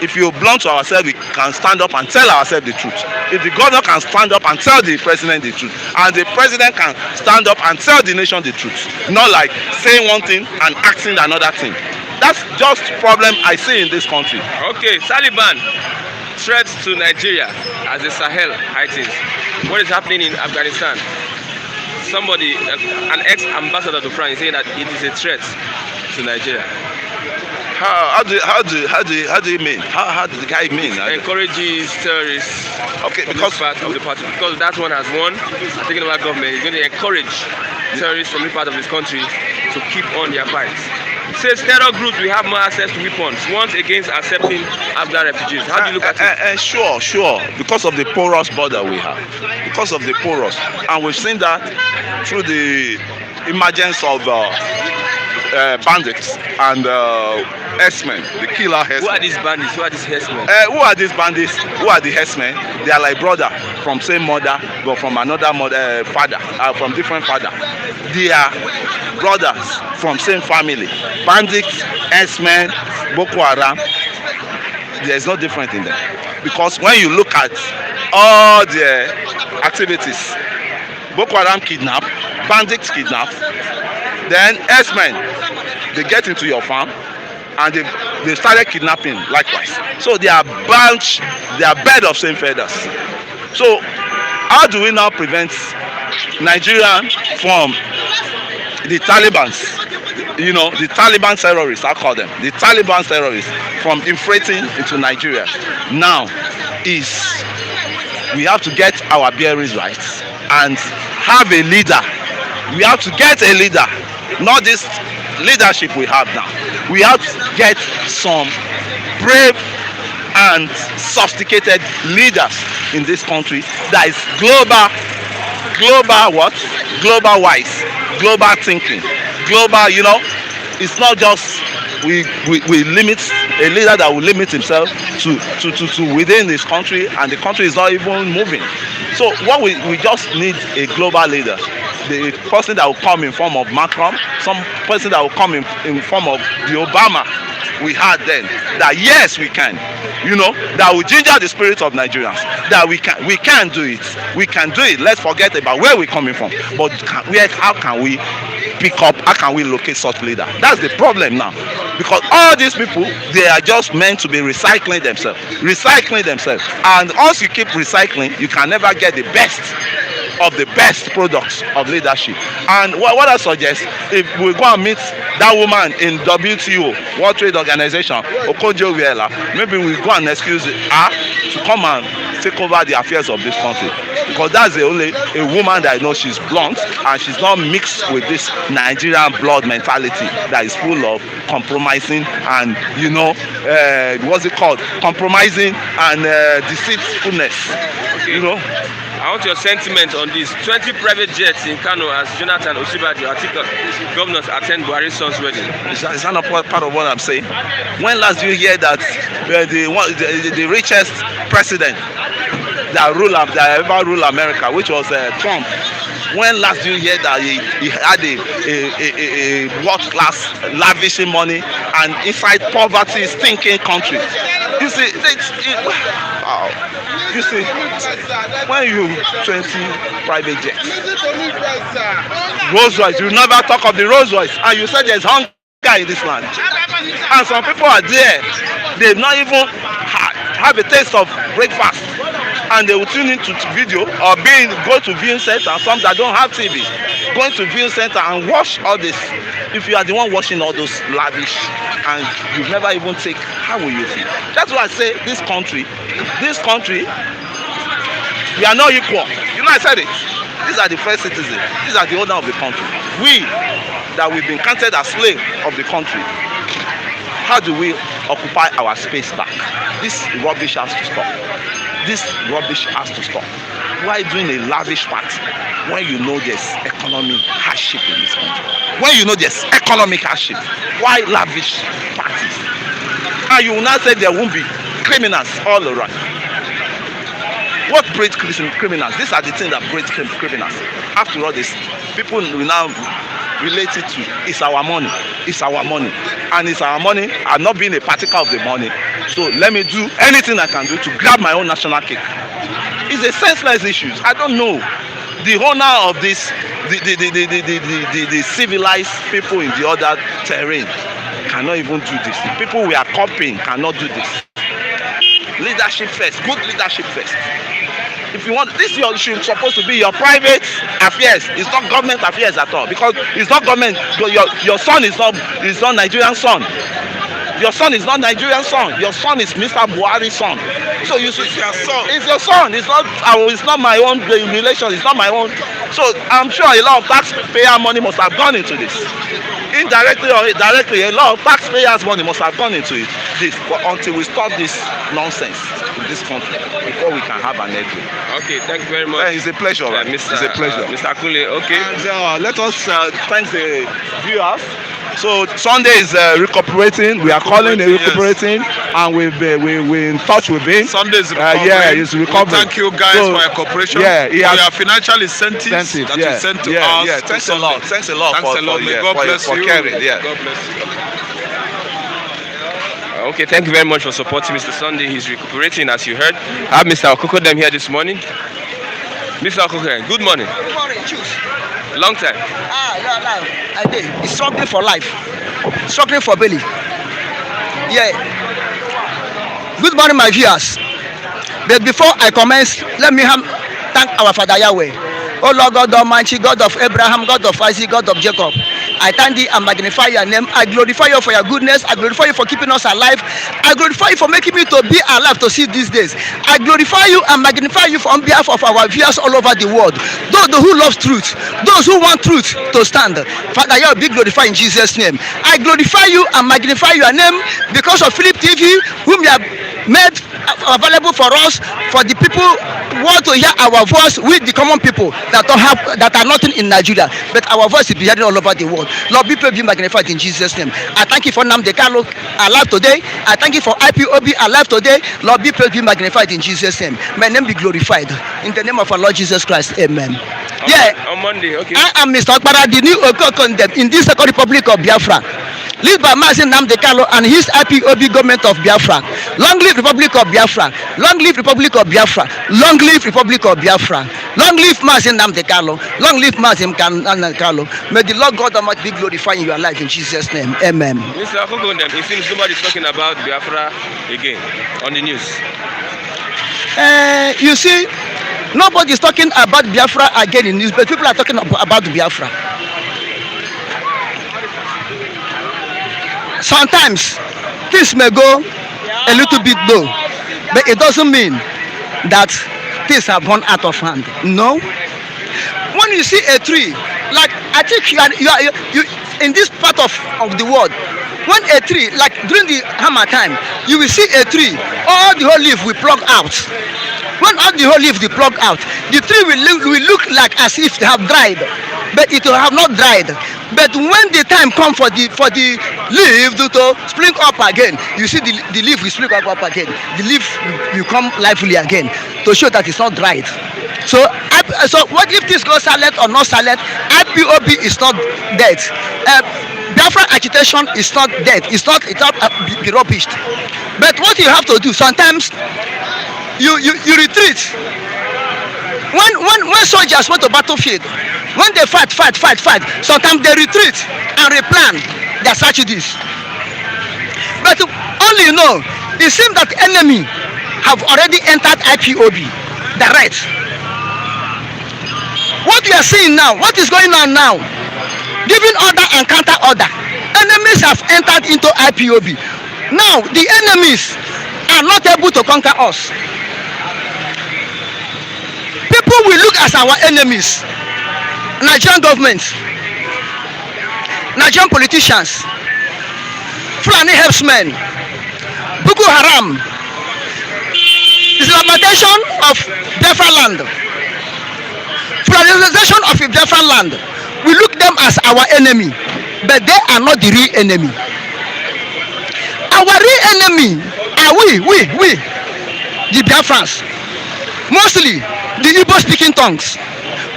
if you're blunt to ourselves, we can stand up and tell ourselves the truth. If the governor can stand up and tell the president the truth, and the president can stand up and tell the nation the truth, not like saying one thing and acting another thing. That's just problem I see in this country. Okay, Taliban threats to Nigeria as the Sahel heightens. What is happening in Afghanistan? Somebody, an ex-ambassador to France, is saying that it is a threat to Nigeria. How do you mean? How did the guy mean? Encourages terrorists. Okay, because part of the party, because that one has won. I'm thinking about government. It's going to encourage terrorists from this part of this country to keep on their fights. It says terror groups will have more access to weapons once against accepting Afghan refugees. How do you look at it? Sure. Because of the porous border we have. Because of the porous. And we've seen that through the emergence of bandits and herdsmen, the killer herdsmen. Who are these bandits? Who are these herdsmen? Who are these bandits? Who are the herdsmen? They are like brother from same mother, but from another father, from different father. They are brothers from same family. Bandits, herdsmen, Boko Haram. There is no difference in them, because when you look at all the activities, Boko Haram kidnap, bandits kidnap, then herdsmen, they get into your farm and they started kidnapping likewise. So they are bed of same feathers. So how do we now prevent Nigeria from the Talibans, the Taliban terrorists, I call them, the Taliban terrorists, from infiltrating into Nigeria? Now is we have to get our bearings right and have a leader. We have to get a leader, not this leadership we have now. We have to get some brave and sophisticated leaders in this country that is global wise, global thinking, global, it's not just we limit a leader that will limit himself to within this country, and the country is not even moving. So what we just need a global leader. The person that will come in form of Macron, some person that will come in form of the Obama we had then, that yes we can, that will ginger the spirit of Nigerians, that we can do it. Let's forget about where we're coming from, but how can we pick up, how can we locate such leader? That's the problem now, because all these people, they are just meant to be recycling themselves, and once you keep recycling, you can never get the best of the best products of leadership. And what I suggest, if we go and meet that woman in WTO, World Trade Organization, Okonjo-Iweala, maybe we go and excuse her to come and take over the affairs of this country, because that's the only a woman that I know. She's blunt and she's not mixed with this Nigerian blood mentality that is full of compromising and what's it called, compromising and deceitfulness. I want your sentiment on this. 20 private jets in Kano as Jonathan Osibajo, Atiku governors attend Buhari's son's wedding. Is that not part of what I'm saying? When last did you hear that the richest president that ever ruled America, which was Trump, when last did you hear that he had a world-class lavishing money and inside poverty stinking country? You see, you see, when you 20 private jets, Rolls Royce, you never talk of the Rolls Royce, and you say there's hunger in this land, and some people are there, they've not even have a taste of breakfast, and they will tune into video or go to viewing center. Some that don't have TV, going to viewing center and watch all this. If you are the one watching all those lavish and you've never even take, how will you feel? That's why I say this country, we are not equal. I said it. These are the first citizens. These are the owner of the country. We, that we've been counted as slave of the country. How do we occupy our space back? This rubbish has to stop. Why doing a lavish party when you know there's economic hardship in this country? Why lavish parties? And you will not say there won't be criminals all around. What breeds criminals? These are the things that breed criminals. After all this, people will now relate it to it's our money, and it's our money. I'm not being a partaker of the money, so let me do anything I can do to grab my own national cake. It's a senseless issue. I don't know. The owner of this, the civilized people in the other terrain cannot even do this. The people we are copying cannot do this. Leadership first, good leadership first. If you want, this should supposed to be your private affairs. It's not government affairs at all, because it's not government. Your son is not Nigerian son. Your son is not Nigerian son. Your son is Mr. Buhari's son. So you should. It's your son. It's your son. It's not my own relation. It's not my own. So I'm sure a lot of taxpayer money must have gone into this. Indirectly or directly, a lot of taxpayers' money must have gone into this. But until we stop this nonsense in this country, before we can have an exit. Okay, thank you very much. It's a pleasure. It's a pleasure. Mr. Akule, okay. And let us thank the viewers. So Sunday is recuperating. We are calling it recuperating, and we're in touch with him. Sunday is recovering. He's recovering. Thank you guys for your cooperation. Yeah, for your financial incentives that you sent to us. Yeah, thanks a lot. Thanks a lot. May God bless you. Caring. Yeah. God bless you. Okay, thank you very much for supporting Mr. Sunday. He's recuperating, as you heard. I have Mr. Okokodem here this morning. Mr. Okokodem, good morning. Good morning, choose. Long time. I did. It's struggling for life, struggling for belly. Yeah. Good morning, my viewers. But before I commence, let me thank our Father Yahweh. Oh Lord God Almighty, God of Abraham, God of Isaac, God of Jacob. I thank thee and magnify your name. I glorify you for your goodness. I glorify you for keeping us alive. I glorify you for making me to be alive to see these days. I glorify you and magnify you on behalf of our viewers all over the world. Those who love truth, those who want truth to stand. Father, you be glorified in Jesus' name. I glorify you and magnify your name because of Philip TV, whom you have made available for us, for the people who want to hear our voice with the common people that are nothing in Nigeria, but our voice is be heard all over the world. Lord, be magnified in Jesus' name. I thank you for Nnamdi Kanu alive today. I thank you for IPOB alive today. Lord, be magnified in Jesus' name. My name be glorified in the name of our Lord Jesus Christ. Amen. On Monday, okay. I am Mr. Okpara, the new Okokondem in this Second Republic of Biafra, led by Mazi Nnamdi Kanu and his IPOB government of Biafra. Long live Republic of Biafra. Long live Republic of Biafra. Long live Republic of Biafra. Long live Mazin Namdekalo. Long live Mazin Namdekalo. May the Lord God Almighty be glorified in your life in Jesus' name. Amen. Mr. Akogondem, it seems somebody is talking about Biafra again on the news. You see, nobody is talking about Biafra again in news, but people are talking about Biafra. Sometimes things may go a little bit low, but it doesn't mean that things have gone out of hand. No. When you see a tree, like I think you in this part of the world, when a tree, like during the hammer time, you will see a tree, all the whole leaf will plug out. When all the whole leaf will plug out, the tree will look like as if they have dried, but it will have not dried. But when the time comes for the leaf to spring up again, you see the leaf will spring up again. The leaf will come lively again to show that it's not dried. So what if this goes silent or not silent? IPOB is not dead. Biafra agitation is not dead. It's not be rubbished. But what you have to do sometimes, you retreat. When soldiers went to battlefield, when they fight, sometimes they retreat and replan their strategies. But only you know, it seems that the enemy have already entered IPOB direct. What we are seeing now, what is going on now, giving order and counter order, enemies have entered into IPOB. Now the enemies are not able to conquer us. People will look as our enemies. Nigerian government, Nigerian politicians, Fulani herdsmen, Boko Haram, Islamization of Biafra land, Fulanization of Biafra land. We look them as our enemy, but they are not the real enemy. Our real enemy are we, the Biafrans, mostly the Igbo speaking tongues,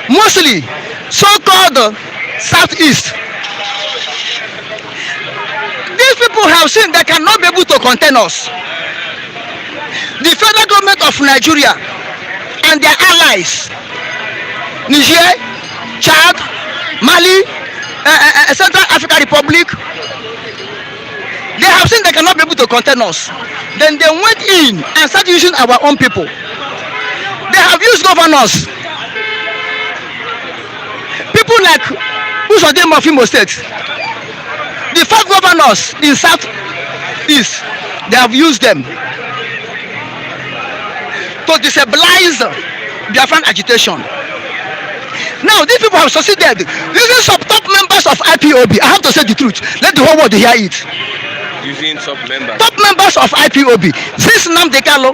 mostly so-called Southeast. These people have seen they cannot be able to contain us. The federal government of Nigeria and their allies, Niger, Chad, Mali, Central African Republic, they have seen they cannot be able to contain us. Then they went in and started using our own people. They have used governors. People like Usodem of Imo State, the 5 governors in South East, they have used them to destabilize Biafran agitation. Now these people have succeeded using some top members of IPOB. I have to say the truth. Let the whole world hear it. Using top members. Top members of IPOB. Since Namdekalo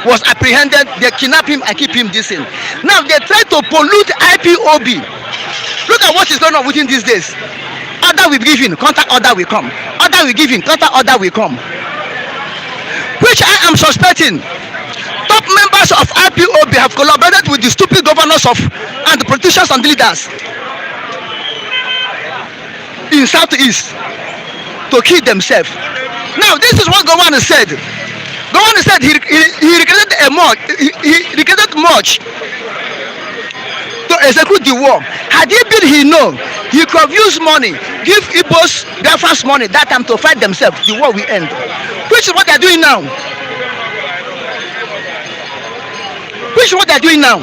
was apprehended, they kidnap him and keep him decent. Now they try to pollute IPOB. Look at what is going on within these days. Order will give in, counter order will come. Order will give in, counter order will come. Which I am suspecting. Top members of IPOB have collaborated with the stupid governors and the politicians and leaders in Southeast to kill themselves. Now this is what Governor said. Governor said he regretted much to execute the war. Had he been he know, he could have used money, give Igbos Biafran's money that time to fight themselves. The war will end. Which is what they are doing now. Which is what they are doing now.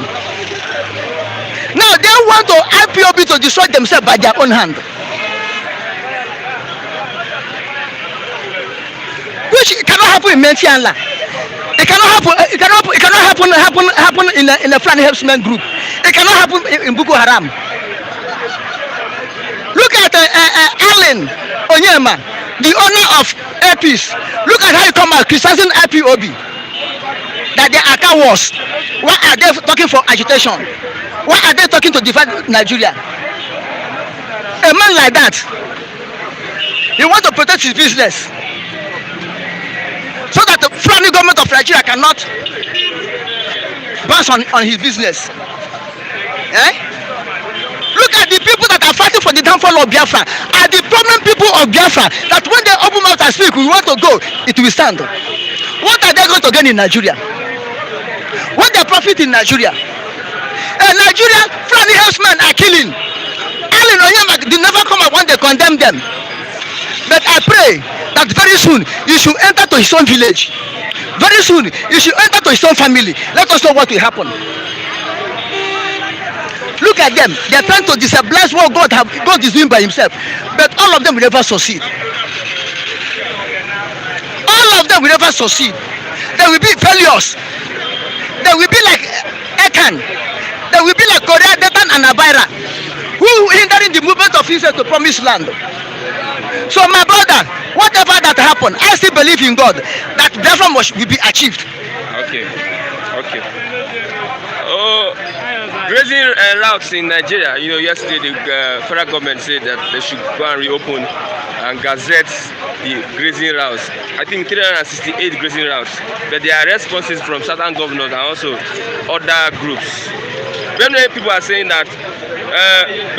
Now they want to IPOB to destroy themselves by their own hand. Which cannot happen in Mentianla. It cannot happen. It cannot happen in a Fulani herdsmen group. It cannot happen in Boko Haram. Look at Allen Onyema, the owner of APs. Look at how you come out criticizing IPOB. That they are cowards. Why are they talking for agitation? Why are they talking to divide Nigeria? A man like that, he wants to protect his business, so that the Fulani government of Nigeria cannot bounce on his business. Look at the people that are fighting for the downfall of Biafra. Are the prominent people of Biafra that when they open mouth and speak, we want to go, it will stand. What are they going to gain in Nigeria? What they profit in Nigeria? those men are killing. Allen Onyema did never come out when they condemn them. But I pray that very soon he should enter to his own village. Very soon he should enter to his own family. Let us know what will happen. Look at them. They are trying to destabilize what God is doing by himself. But all of them will never succeed. All of them will never succeed. They will be failures. They will be like Akan. They will be like Korea, Datan, and Abaira, who hindering the movement of Israel to promised land. So my brother, whatever that happened, I still believe in God that Biafra will be achieved. Okay. Oh, grazing routes in Nigeria. You know, yesterday the federal government said that they should go and reopen and gazette the grazing routes. I think 368 grazing routes, but there are responses from certain governors and also other groups. Many people are saying that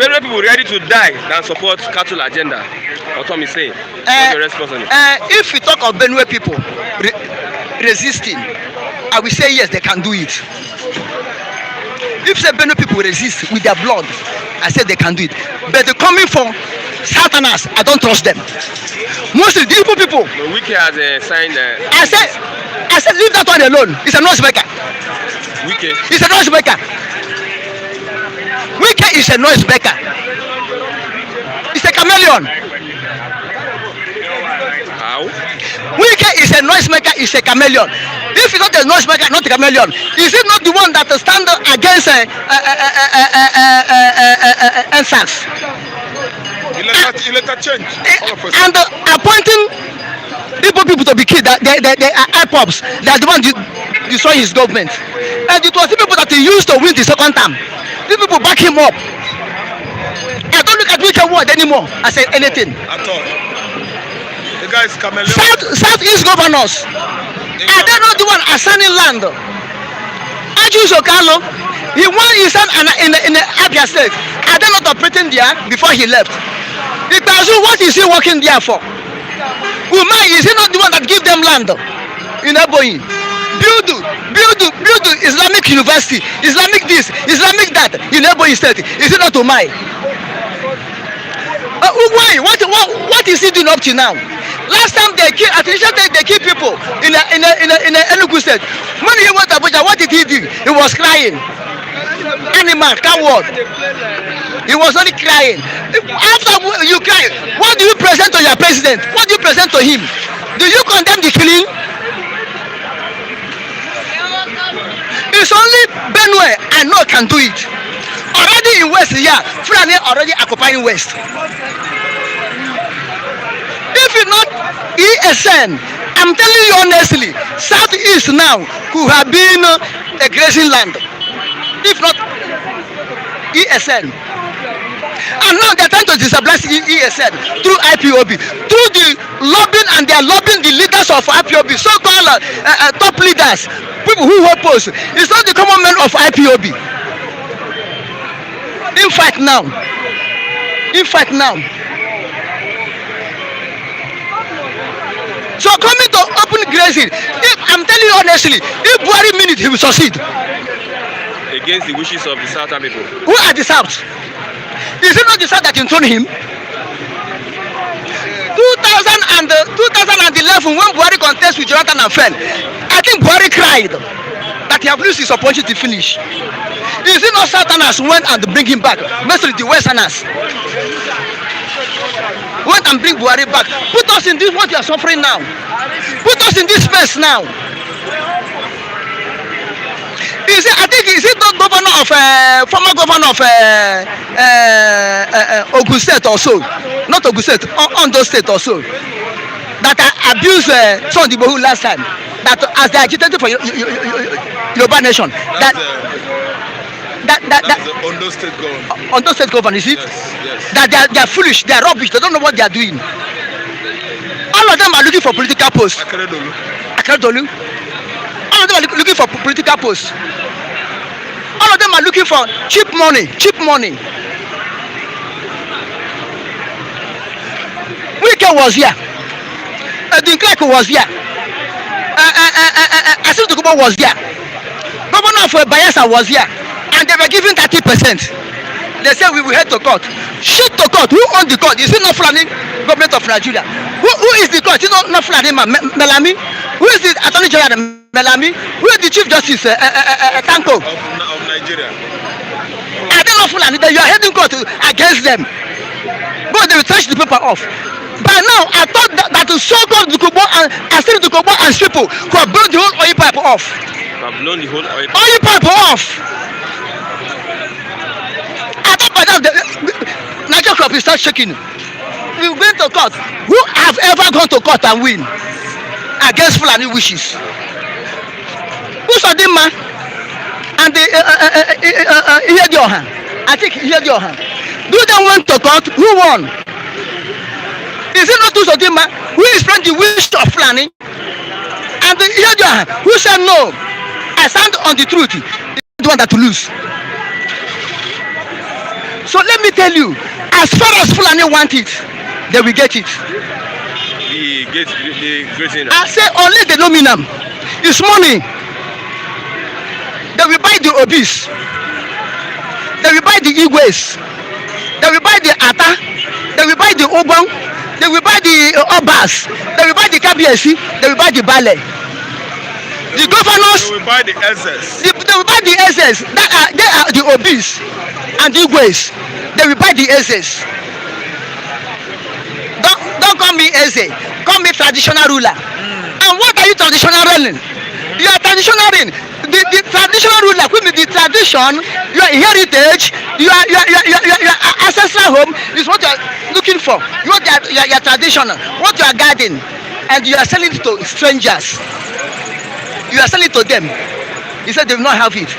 many people ready to die than support cattle agenda. What Tom is saying. What's your response on it? If we talk of Benue people resisting, I will say yes, they can do it. If the Benue people resist with their blood, I say they can do it. But the coming from Southerners, I don't trust them. Mostly the Igbo people. The Wiki has signed. I said leave that one alone. It's a noise maker. Wiki. It's a noise maker. Wiki is a noise maker. It's a chameleon. How? Wiki is a noise maker. It's a chameleon. If it's not a noise maker, not a chameleon, is it not the one that stand against NSAS? Let her change. And appointing people to be killed, they are IPOBs. They are the ones destroying his government. And it was the people that he used to win the second term. These people back him up. I don't look at wicked word anymore. I say anything. At all. The guy is chameleon. Southeast governors. Are they not the one assigning land? Ajus Okalo, he won his son in the Abia state. Are they not operating there before he left? Because what is he working there for? Umar, is he not the one that give them land in Eboyi? Build Islamic University, Islamic this, Islamic that in Eboyi state. Is it not Umar? Why? What is he doing up to now? Last time they kill, at least they kill people in a Enugu state. When he went to Abuja, what did he do? He was crying. Animal, coward. He was only crying. After you cry, what do you present to your president? What do you present to him? Do you condemn the killing? It's only Benue I know can do it. Already in West, yeah, Fulani already occupying West. If it's not ESN, I'm telling you honestly, Southeast now could have been a grazing land. If not ESN. And now they're trying to destabilize ESN through IPOB, through the lobbying, and they are lobbying the leaders of IPOB, so-called top leaders, people who hold posts. It's not the common men of IPOB. In fact now, so coming to open grazing, I'm telling you honestly, if Buhari mean it, he will succeed. Against the wishes of the Southern people. Who are the South? Is it not the South that intoned him? 2011, when Buhari contest with Jonathan and fell, I think Buhari cried that he have lost his opportunity to finish. Is it not Southerners went and bring him back? Mostly the Westerners went and bring Buhari back. Put us in this, what you are suffering now. Put us in this space now. I think is it not governor of former governor of Ogun State also, not Ogun State, Ondo State also, that abused Sunday Bohu last time, that as they agitated for Yoruba nation, that's the Ondo State governor. Ondo State governor, is it? Yes. That they are foolish, they are rubbish, they don't know what they are doing. All of them are looking for political posts. Akeredolu. All of them are looking for political posts. All of them are looking for cheap money. Wike was here. Dinkirk was here. Asim was here. Governor of Bayelsa was here. And they were giving 30%. They say we will head to court. Shoot to court. Who owns the court? Is it not Fulani government of Nigeria? Who is the court? Is it not Fulani Melami? Who is the Attorney General Melami? Who is the Chief Justice Tanko? Of Nigeria. I don't know Fulani. That you are heading court against them. But they will touch the paper off. By now, I thought that the so-called Dukubo and Asiri Dukubo and people could have blown the whole oil pipe off. Blown the whole Oil pipe off. I thought by now the Nigeria crop will start shaking. We went to court. Who have ever gone to court and win against Fulani wishes? Who's on them, man? And the Iyedioha. I think Iyedioha. Do they went to court? Who won? Is it not Usodima who is from the wish of Fulani? And the Iyedioha who said no, I stand on the truth. The one that to lose. So let me tell you, as far as Fulani want it, they will get it. The grazing. I say only the nominum. It's money. They will buy the obese. They will buy the Igwes. They will buy the Ata. They will buy the Obong. They will buy the Obas. They will buy the KBSC. They will buy the Ballet. The governors. They will buy the SS. They will buy the SS. They are the obese and the Igwes. They will buy the SS. Don't call me Eze. Call me traditional ruler. And what are you traditional ruling? You are traditional ruling. The traditional ruler could be the tradition, your heritage, your ancestral home is what you are looking for. Your traditional, what you are guarding, and you are selling it to strangers. You are selling it to them. He said they will not have it.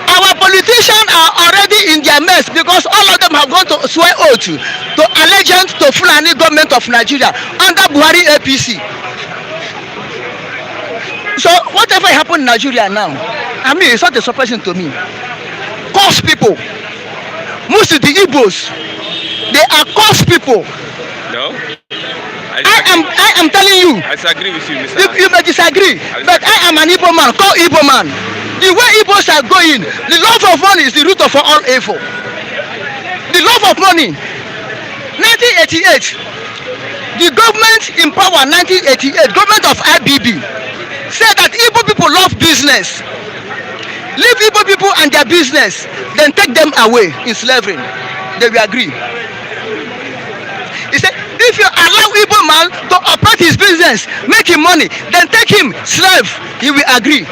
Our politicians are already in their mess because all of them have gone to swear oath to allegiance to Fulani government of Nigeria under Buhari APC. So whatever happened in Nigeria now, I mean, it's not a surprising to me. Cost people, most of the Igbos, they are cost people. No, I am telling you. I disagree with you, Mr. You may disagree, but I am an Igbo man. Call Igbo man. The way Igbos are going, the love of money is the root of all evil. The love of money. 1988, the government in power. 1988, government of IPOB. Said that Igbo people love business. Leave Igbo people and their business, then take them away in slavery. They will agree. He said, if you allow Igbo man to operate his business, make him money, then take him slave, he will agree.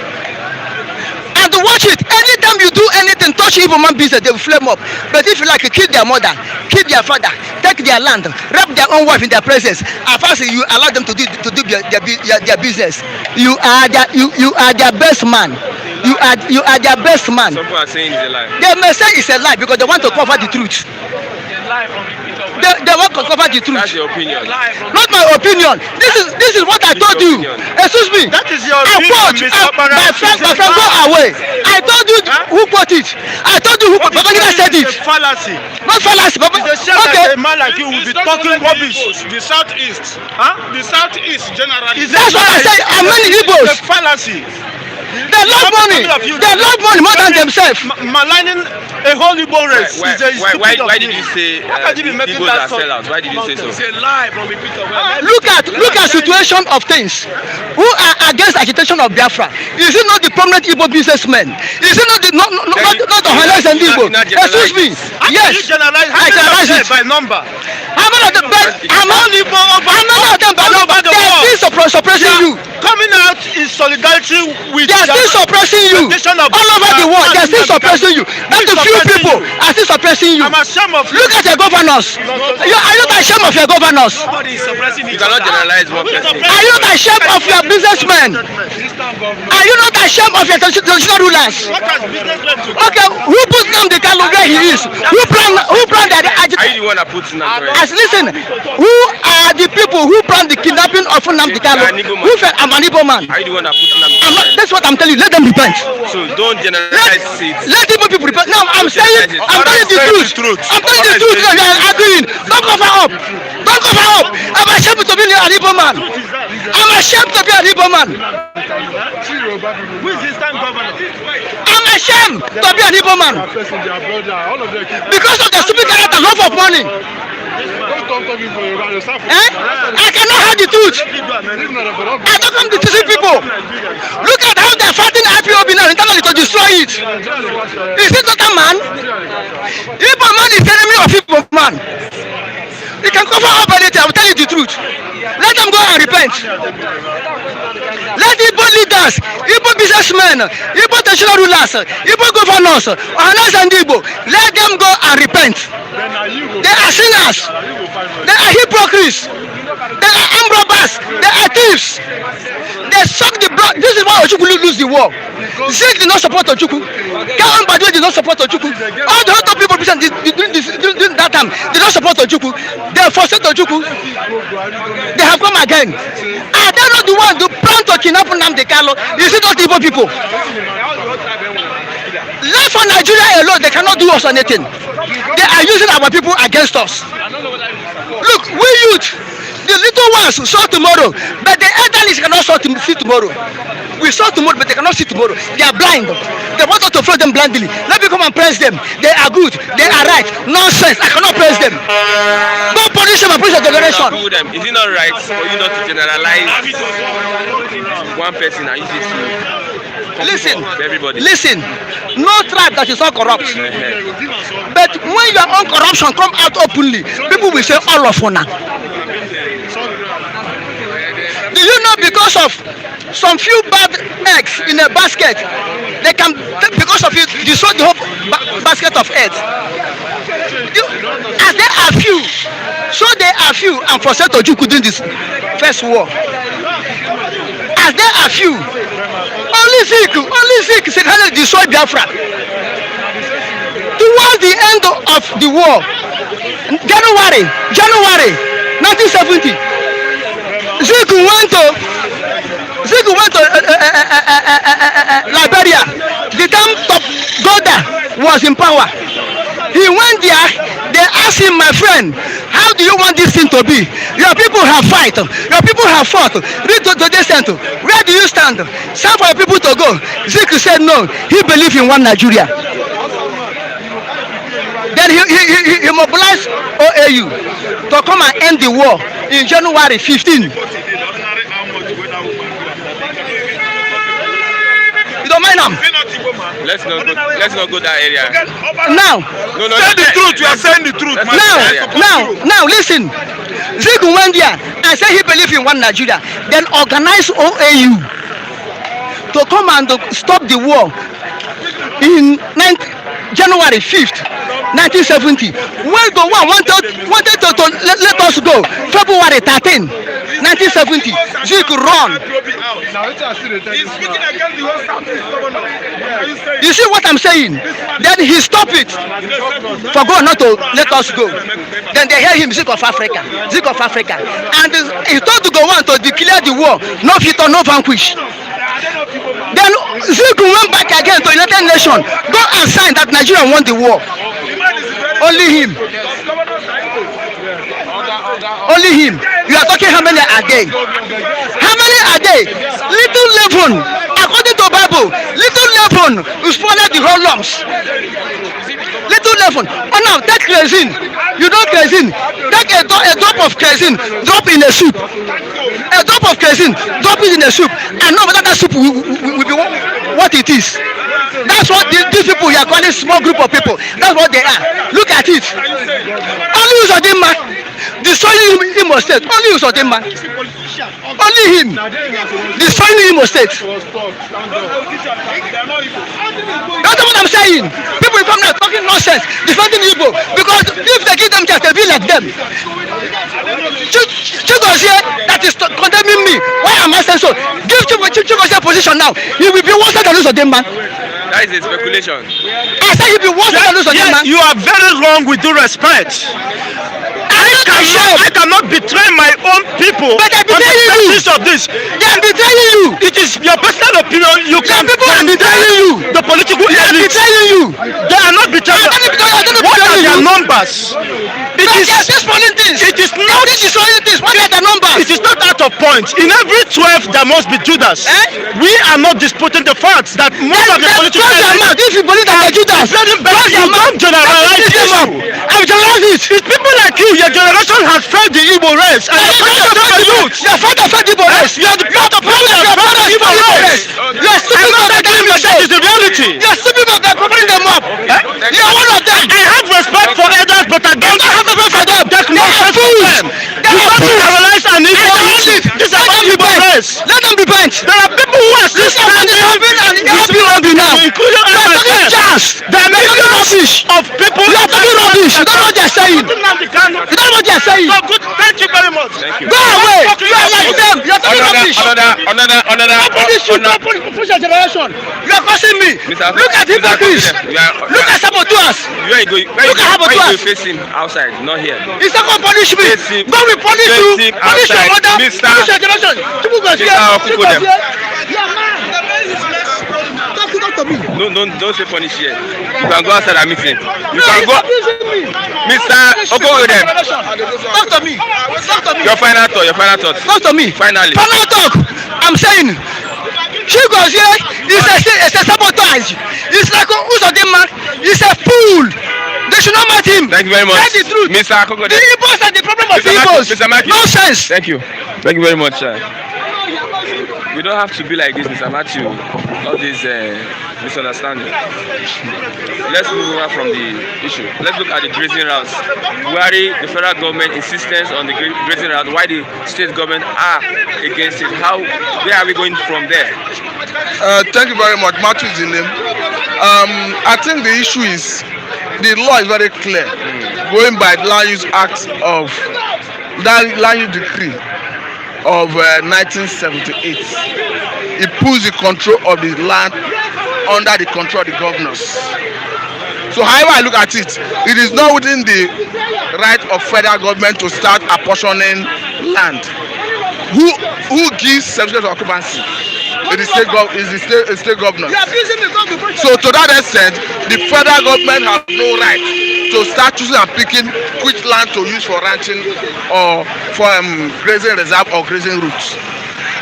And to watch it, anytime you do anything, touch Igbo man business, they will flame up. But if you like, kill their mother, kill their father, take their land, rape their own wife in their presence, and first you allow them to do their business, you are their best man. You are their best man. Some people are saying it's a lie. They may say it's a lie because they want to cover the truth. They want to cover the truth. That's your opinion. Not my opinion. This is what I told you. Excuse me. That is your I opinion, quote. My friend, go away. I told you who quote it. I told you who Babangida said it. It's a fallacy. Not fallacy. It's a shame that a man like you will be talking rubbish. The Southeast. Huh? The Southeast generally. That's what I said. I'm many Igbos. It's a fallacy. They love money. They love money more than themselves. Maligning a whole Igbo race Why did you say Igbos are sellouts? Why did you say so? It's a lie from the pit of hell. Look at situation of things. Who are against agitation of Biafra? Is it not the prominent Igbo businessmen? Is it not the not the Hanas and Igbo? Excuse me. Yes. I generalize it by number. How many of them? How many of them by number? They are still suppressing you. Coming out in solidarity with They are still suppressing you all over the world. They are still suppressing you. Not a few people are still suppressing you. I'm ashamed of you. Look at your governors. Are you not ashamed of your governors? Nobody is suppressing You cannot generalize one person. Are you not ashamed of your businessmen? Are you not ashamed of your traditional rulers? What has businessmen to do? Okay, who put Nnamdi Kanu where he is? Who planned the Are you agitation? the one that puts in that? As listen, who are the people who planned the kidnapping of Nnamdi Kanu? Who said I'm an Igbo man? Are you the one that puts in that? That's what I'm telling you. Let them repent. So don't generalize it. Let Igbo people repent. Now I'm telling the truth. I'm telling the truth. You are agreeing. Don't cover up. Don't cover up. I'm ashamed to be an Igbo man. I'm ashamed to be an Igbo man. Who is the Eastern governor? I'm ashamed to be an Igbo man because of the stupid character, love of money. I cannot hide the truth. I don't come to deceive people. Look at how they're fighting IPOB now internally to destroy it. Is it not a man? Igbo man is the enemy of Igbo man. You can cover up anything. I will tell you the truth. Let them go and repent. Let Igbo leaders, Igbo businessmen, Igbo traditional rulers, Igbo governors, Ohanas and Igbo, let them go and repent. They are sinners. They are hypocrites. They are armed robbers. They are thieves. They suck the blood. This is why Ojukwu lose the war. Zik did not support Ojukwu. Kawan Badwe did not support Ojukwu. All the other people during that time did not support Ojukwu. They forced Ojukwu. They have come again. Are they not the ones who plan to kidnap Nnamdi Kanu? Is it not Igbo people? Left for Nigeria alone, they cannot do us anything. They are using our people against us. Look, we youth, the little ones saw tomorrow, but the elderly cannot see tomorrow. We saw tomorrow, but they cannot see tomorrow. They are blind. They want us to throw them blindly. Let me come and praise them. They are good. They are right. Nonsense. I cannot praise them. Don't punish them and punish the generation. Is it not right for you not to generalize one person and use it to everybody? Listen. No tribe that is not corrupt. But when your own corruption come out openly, people will say all of una. Do you know because of some few bad eggs in a basket, they can, because of it, destroy the whole basket of eggs? As there are few, so there are few, and for Seto Ojukwu during this first war. As there are few, only Zik single-handedly destroyed Biafra. Towards the end of the war, January 1970, Zik went to Liberia. The time Goda was in power. He went there. They asked him, my friend, how do you want this thing to be? Your people have fight. Your people have fought. Read to this center. Where do you stand? Stand for your people to go. Zik said no. He believed in one Nigeria. Then he mobilized OAU to come and end the war in January 15. You don't mind them? Let's not go that area. Now, Say the truth. You are saying the truth. Now, listen. Zik went there and said he believed in one Nigeria. Then organized OAU to come and stop the war in January 5th, 1970. When the one wanted to let us go, February 13, 1970, Zik run. You see what I'm saying? Then he stopped it for God not to let us go. Then they hear him, Zik of Africa. And he told to go on to declare the war, no victor, no vanquish. Then Zik went back again to United Nations, go and sign that Nigeria won the war. Only him. You are talking how many a day? How many a day? Little leaven, according to Bible, little leaven will spoil the whole lumps. Little leaven. Oh now, take kerosene. You don't kerosene. Take a drop of kerosene, drop in a soup. A drop of kerosene, drop it in a soup. And no matter that soup will be what it is. That's what these people here calling small group of people. That's what they are. Look at it. Only Uzodinma destroying Imo State. Only Uzodinma. Only him destroying Imo State. That's what I'm saying. People come now talking nonsense, defending Igbo, because if they give them chance, they'll be like them. Chigozie that is condemning me. Why am I saying so? Give Chigozie a position now. He will be worse than Uzodinma. That is a speculation. I said he'll be worse than Uzodinma. You are very wrong with due respect. I cannot betray my own people. But they're betraying you. Of this. They're betraying you. It is your personal opinion. You can people are betraying you. The political They are elite. betraying you. They are not betraying you. What are their numbers? It is just polling things. It is not destroying things. What are the numbers? It is not out of point. In every 12, there must be Judas. We are not disputing the facts that most of the political If you believe that they're Judas, you don't generalize the issue. I'm generalizing it. It's people like you, your generation has failed the Igbo race, and you're trying to tell the youth. Your father fed the race. You are the part of people that have failed the Igbo race. You're stupid. I'm not telling you that is the reality. You're stupid. They're covering them up. You're one of them. I have respect for elders, but I don't have respect for them. Take nonsense from them. You don't generalize an Igbo issue. This is about Igbo race. Let them be bent. There are people who are still standing including Just. there are millions of people. You are talking rubbish. You don't know what they're saying. You don't know what they're saying. So good. Thank you very much. Thank you. Go away. You are like them. You are talking rubbish. Push your generation. You are causing me. Look at hypocrites. Look at saboteurs. Where you going? Where Look at you saboteurs. face him outside, not here. He's not going to punish me. Face him. God will punish you. Face him Punish your outside. mother. Mr. Punish your generation. People go here. Okuko them. You are mad. Talk to me. No, don't say punish here. You can go outside and meet him. You No, can he's go. abusing me. Mr. Okuko them. Talk to me. Talk to me. Your final thought. Talk to me. Finally. Final talk. I'm saying. She goes here. It's a sabotage. It's like who's a man? He's a fool. They should not match him. Thank you very much. That's the truth. Mr. Okuko The them. Igbos are the problem of Mr. the Igbos. Mr. Maki. Nonsense. Thank you. Thank you very much, sir. We don't have to be like this, Mr. Matthew. All this misunderstanding. Let's move on from the issue. Let's look at the grazing routes. Where the federal government insistence on the grazing route, why the state government are against it. Where are we going from there? Thank you very much. Matthew is the name. I think the issue is the law is very clear. Going by the Land Use Act of that Land Use Decree of 1978, it puts the control of the land under the control of the governors. So however I look at it, it is not within the right of federal government to start apportioning land. Who gives certificate of occupancy? It is the state governor. So to that extent, the federal government has no right to start choosing and picking which land to use for ranching or for grazing reserve or grazing routes.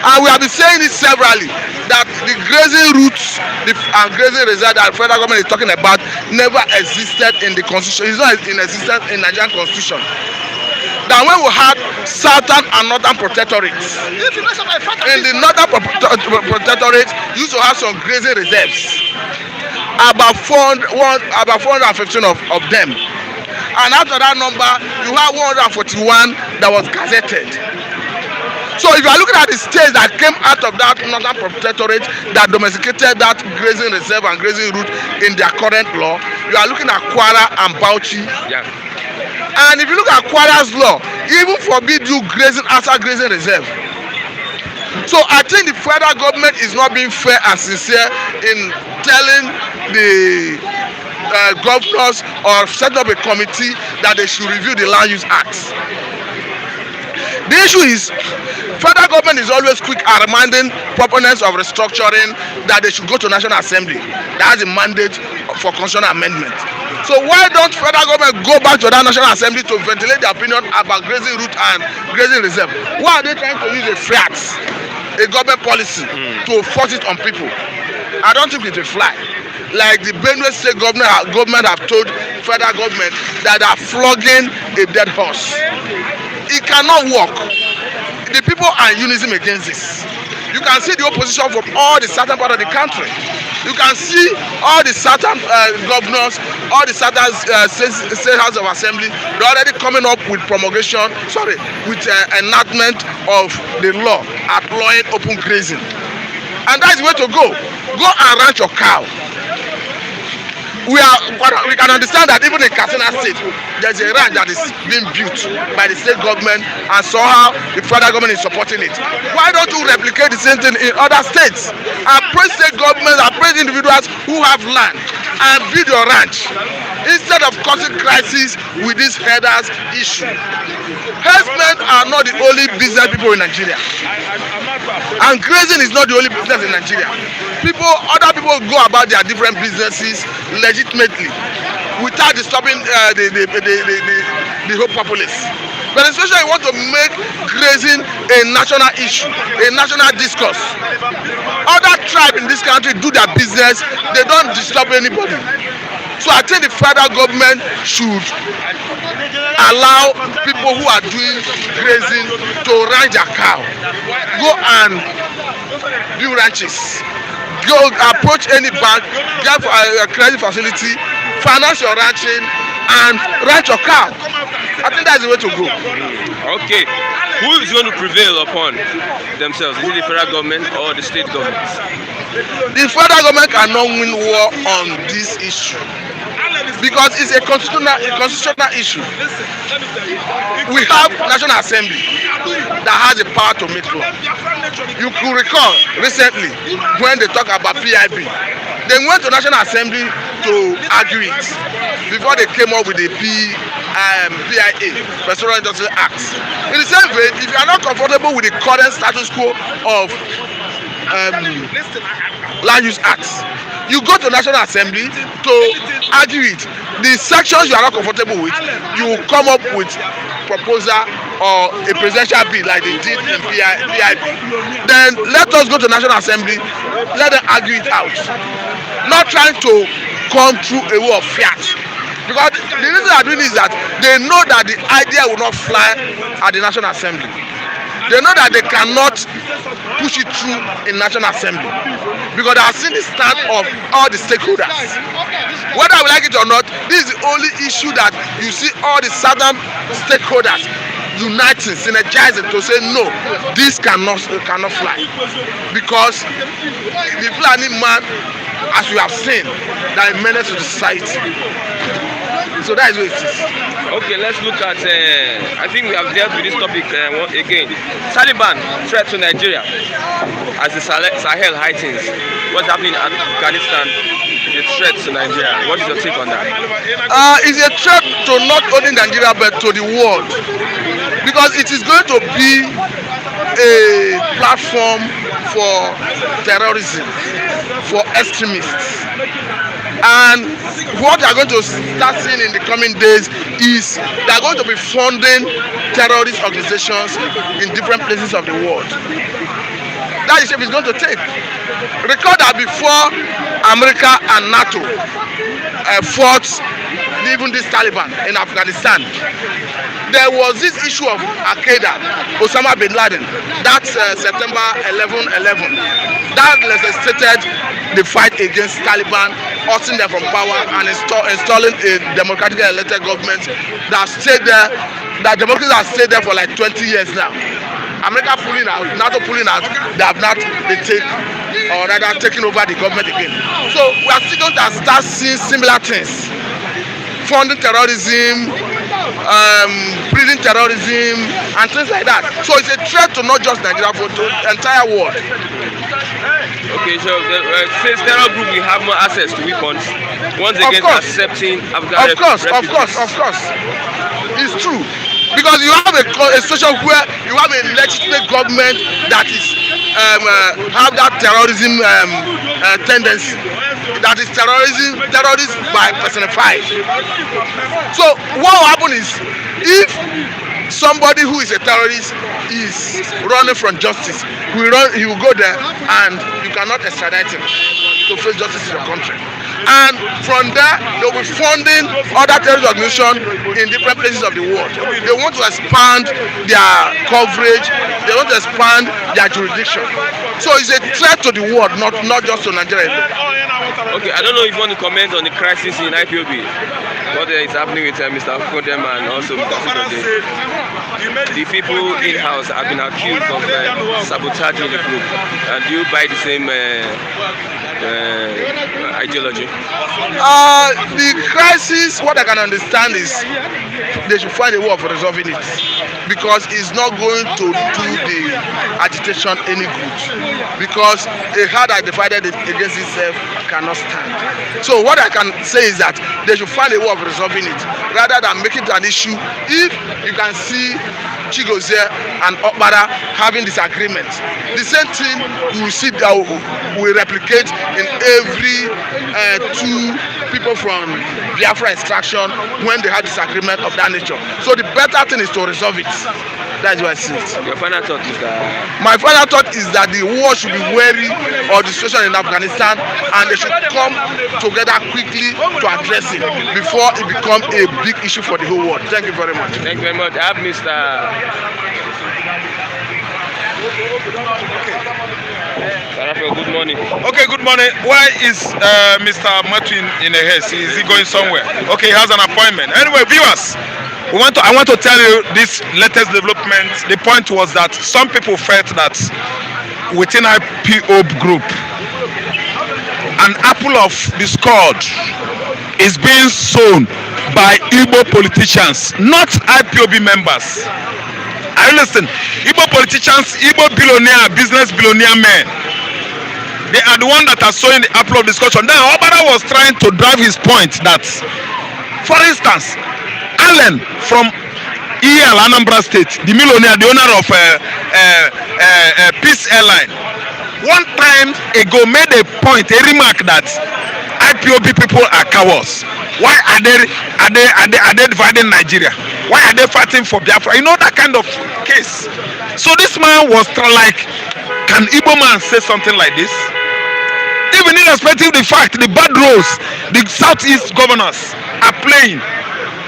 And we have been saying it severally that the grazing routes and grazing reserve that the federal government is talking about never existed in the constitution. It's not in existence in Nigerian constitution. That when we had southern and northern protectorates, in the northern protectorate used to have some grazing reserves, about 415 of them, and after that number you have 141 that was gazetted. So if you are looking at the states that came out of that northern protectorate that domesticated that grazing reserve and grazing route in their current law, you are looking at Kwara and Bauchi. Yeah. And if you look at Kwara's law, even forbid you grazing outside grazing reserve. So I think the federal government is not being fair and sincere in telling the governors or set up a committee that they should review the Land Use Act. The issue is, federal government is always quick at reminding proponents of restructuring that they should go to National Assembly. That has a mandate for constitutional amendment. So why don't federal government go back to that National Assembly to ventilate their opinion about grazing route and grazing reserve? Why are they trying to use a fiat, a government policy, to force it on people? I don't think it will fly. Like the Benue State government have told federal government that they are flogging a dead horse. It cannot work. The people are in unison against this. You can see the opposition from all the southern part of the country. You can see all the southern governors, all the southern state house of assembly, they're already coming up with with enactment of the law outlawing open grazing. And that's the way to go. Go and ranch your cow. We can understand that even in Katsina State, there's a ranch that is being built by the state government, and somehow the federal government is supporting it. Why don't you replicate the same thing in other states? Approach state governments, approach individuals who have land and build your ranch instead of causing crisis with this herders issue. Herdsmen are not the only business people in Nigeria, and grazing is not the only business in Nigeria. Other people go about their different businesses legitimately without disturbing the whole populace. But especially you want to make grazing a national issue, a national discourse. Other tribes in this country do their business, they don't disturb anybody. So I think the federal government should allow people who are doing grazing to ranch their cow, go and build ranches, go approach any bank, get a credit facility, finance your ranching and ranch your cow. I think that's the way to go. Okay, who is going to prevail upon themselves? Is it the federal government or the state governments? The federal government cannot win war on this issue because it's a constitutional issue. We have National Assembly that has the power to make law. You could recall recently when they talk about PIB, they went to National Assembly to argue it before they came up with the PIA, Personal Industrial Act. In the same way, if you are not comfortable with the current status quo of Land Use Acts, you go to National Assembly to argue it. The sections you are not comfortable with, you come up with proposal or a presidential bill like they did in PIB. Then let us go to National Assembly, let them argue it out. Not trying to come through a way of fiat. Because the reason they are doing is that they know that the idea will not fly at the National Assembly. They know that they cannot push it through in National Assembly because they have seen the stand of all the stakeholders. Whether we like it or not, this is the only issue that you see all the southern stakeholders uniting, synergizing to say no, this cannot fly because the Fulani man, as we have seen, that is a menace to the society. So that is what it is. Okay, let's look at, I think we have dealt with this topic again. Taliban threat to Nigeria as the Sahel heightens. What's happening in Afghanistan is a threat to Nigeria. What is your take on that? It's a threat to not only Nigeria but to the world because it is going to be a platform for terrorism, for extremists. And what they are going to start seeing in the coming days is they are going to be funding terrorist organizations in different places of the world. That is shape it's going to take. Recall that before America and NATO fought even this Taliban in Afghanistan, there was this issue of Al-Qaeda, Osama bin Laden, that's September 11/11. That necessitated the fight against Taliban, ousting them from power and installing a democratically elected government that stayed there, that democracy has stayed there for like 20 years now. America pulling out, NATO pulling out, they have not taken over the government again. So we are still going to start seeing similar things. Funding terrorism, breeding terrorism, and things like that. So it's a threat to not just Nigeria, but to the entire world. Okay, so the terror group will have more access to weapons once again accepting Afghan refugees. Of course. It's true. Because you have a situation where you have a legitimate government that is have that terrorism tendency, that is terrorist by personified. So what will happen is if somebody who is a terrorist is running from justice, he will go there and you cannot extradite him to face justice in your country. And from there, they will be funding other terrorist organizations in different places of the world. They want to expand their coverage, they want to expand their jurisdiction. So it's a threat to the world, not just to Nigeria. Okay, I don't know if you want to comment on the crisis in IPOB. What is happening with Mr. Kodem and also Mr. Sikode. The people in-house have been accused of sabotaging the group. And do you buy the same ideology? The crisis, what I can understand is they should find a way of resolving it because it's not going to do the agitation any good because a heart that divided against itself cannot stand. So what I can say is that they should find a way of resolving it rather than making it an issue. If you can see Chigozie and Okpara having disagreements, the same thing we will see that will replicate in every two people from Biafra extraction when they had disagreement of that nature. So the better thing is to resolve it. That's what I see it. Your final thought is that My final thought is that the world should be wary of the situation in Afghanistan, and they should come together quickly to address it before it becomes a big issue for the whole world. Thank you very much. Thank you very much. I have Mr. Raphael, good morning. Okay, good morning. Why is Mr. Martin in a haste? Is he going somewhere? Okay, he has an appointment. Anyway, viewers, I want to tell you this latest development. The point was that some people felt that within IPOB group, an apple of discord is being sown by Igbo politicians, not IPOB members. I listen. Igbo politicians, Igbo billionaire, business billionaire men, they are the one that are sowing the apple of discussion. Then Obara was trying to drive his point that, for instance, Allen from EL Anambra State, the millionaire, the owner of Peace Airline, one time ago made a point, a remark that IPOB people are cowards. Why are they dividing Nigeria? Why are they fighting for Biafra? You know that kind of case. So this man was like, can Igbo man say something like this? Even irrespective of the fact the bad roles the Southeast governors are playing,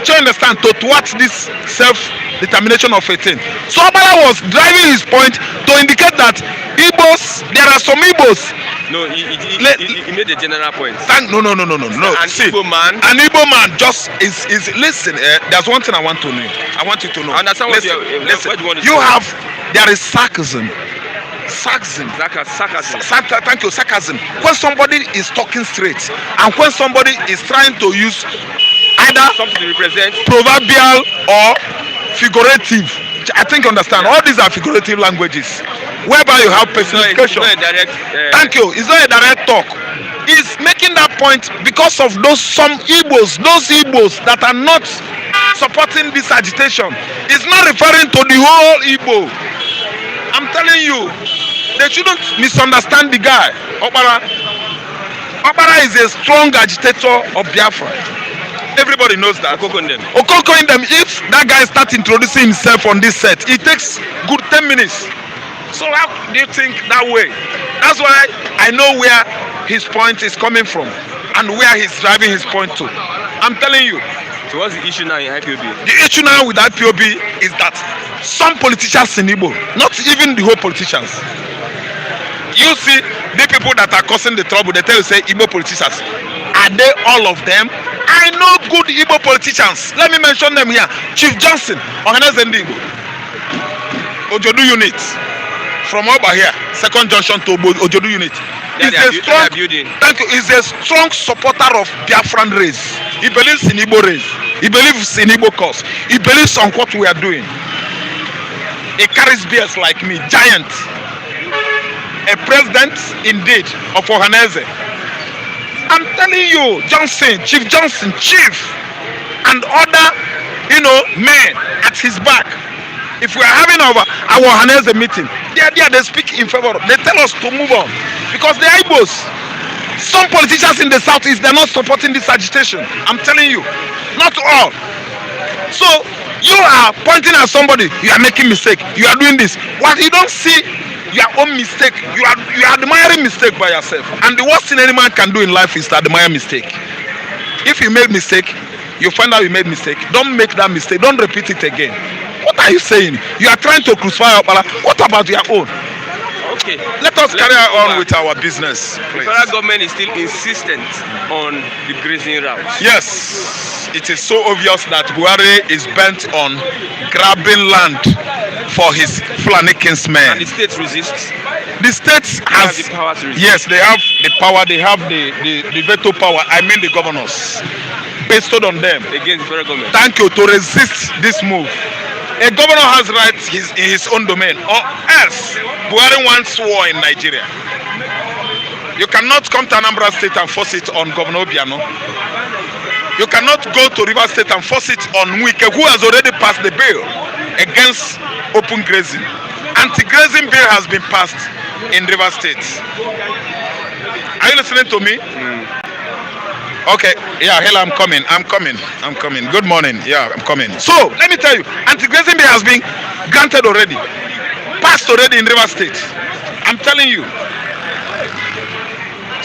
do you understand, to thwart this self-determination of a thing. So Obara was driving his point to indicate that Igbos, there are some Igbos. No, he made a general point. No. An Igbo man. An Igbo man just is listen. There's one thing I want to know. I want you to know. I understand listen, what you want to you say. have, there is sarcasm. Sarcasm. Thank you. Sarcasm. When somebody is talking straight, and when somebody is trying to use either something to represent proverbial or figurative. I think you understand. All these are figurative languages, whereby you have personification. It's not a direct, Thank you. It's not a direct talk. He's making that point because of those Igbos that are not supporting this agitation. It's not referring to the whole Igbo. I'm telling you, they shouldn't misunderstand the guy. Obara is a strong agitator of Biafra. Everybody knows that. Okoko in them. Okoko in them. If that guy starts introducing himself on this set, it takes good 10 minutes. So how do you think that way? That's why I know where his point is coming from and where he's driving his point to. I'm telling you. So what's the issue now in IPOB? The issue now with IPOB is that some politicians in Igbo, not even the whole politicians, you see the people that are causing the trouble, they tell you, say, Igbo politicians. Are they all of them? I know good Igbo politicians. Let me mention them here. Chief Johnson, Ohanezendi Igbo, Ojodu unit, from over here, second junction to Ojodu unit. Thank you. He's a strong supporter of Biafran race. He believes in Igbo race. He believes in Igbo cause. He believes on what we are doing. He carries beers like me, giant. A president indeed of Ohaneze. I'm telling you, Chief Johnson, and other, men at his back. If we are having our Ohaneze meeting, they speak in favor. They tell us to move on because they are Igbos. Some politicians in the southeast, they're not supporting this agitation. I'm telling you, not all. So you are pointing at somebody, you are making mistake, you are doing this. What you don't see your own mistake, you are admiring mistake by yourself. And the worst thing any man can do in life is to admire mistake. If you made mistake, you find out you made mistake. Don't make that mistake. Don't repeat it again. What are you saying? You are trying to crucify Obara. What about your own? Okay. Let us carry on with our business. The federal government is still insistent on the grazing route. Yes, it is so obvious that Buhari is bent on grabbing land for his Fulani kinsmen. And the state resists. The states has the power to resist. Yes, they have the power. They have the veto power. I mean the governors bestowed on them Against the federal government. Thank you, to resist this move. A governor has rights in his own domain, or else Buhari wants war in Nigeria. You cannot come to Anambra State and force it on Governor Obiano. You cannot go to River State and force it on Wike, who has already passed the bill against open grazing. Anti-grazing bill has been passed in River State. Are you listening to me? Okay, yeah, hello, I'm coming. Good morning. Yeah, I'm coming. So, let me tell you, anti-grazing bill has been granted already, passed already in River State. I'm telling you.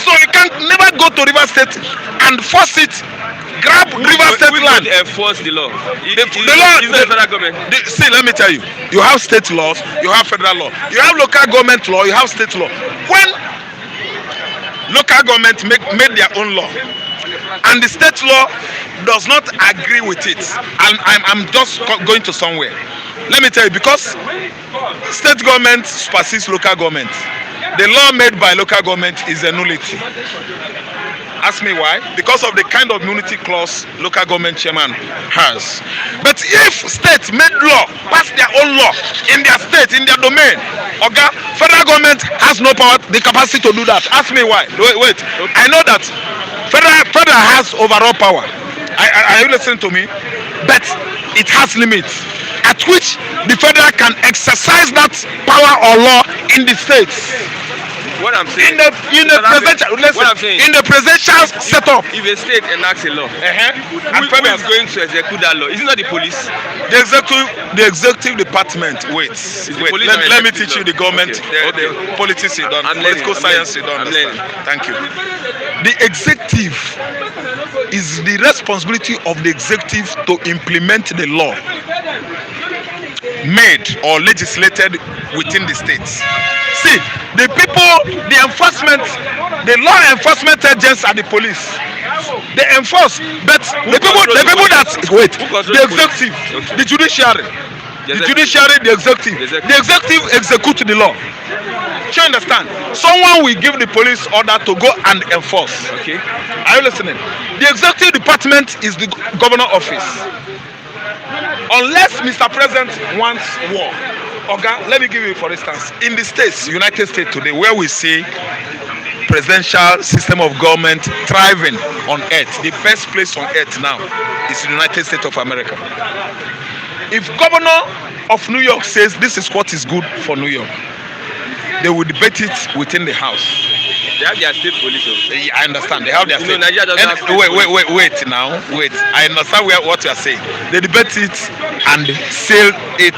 So, you can never go to River State and force it, grab River State land. Enforce the law. The law is the federal government. See, let me tell you, you have state laws, you have federal law, you have local government law, you have state law. When local government made their own law, and the state law does not agree with it, and I'm just going to somewhere. Let me tell you, because state government supersedes local government, the law made by local government is a nullity. Ask me why? Because of the kind of immunity clause local government chairman has. But if states made law, pass their own law in their state, in their domain, okay, federal government has no power, the capacity to do that. Ask me why. Wait. I know that federal has overall power. Are you listening to me? But it has limits at which the federal can exercise that power or law in the states. What I'm saying, in the presidential setup. If a state enacts a law, And who is going to execute that law? Is it not the police? The executive department. Wait. Let me teach you the government, Okay. the politics you done, I'm political learning. science you done. I'm learning. Thank you. The executive is the responsibility of the executive to implement the law made or legislated within the states. See, the people, the enforcement, the law enforcement agents are the police. They enforce, but the people that wait, the executive, the judiciary, the executive execute the law. Do you understand? Someone will give the police order to go and enforce. Okay. Are you listening? The executive department is the governor office. Unless Mr. President wants war. Okay, let me give you for instance. In the states, United States today, where we see presidential system of government thriving on earth, the best place on earth now is the United States of America. If governor of New York says this is what is good for New York, they will debate it within the house. They have their state police. I understand. They have their state. Nigeria doesn't have state wait. I understand what you are saying. They debate it and seal it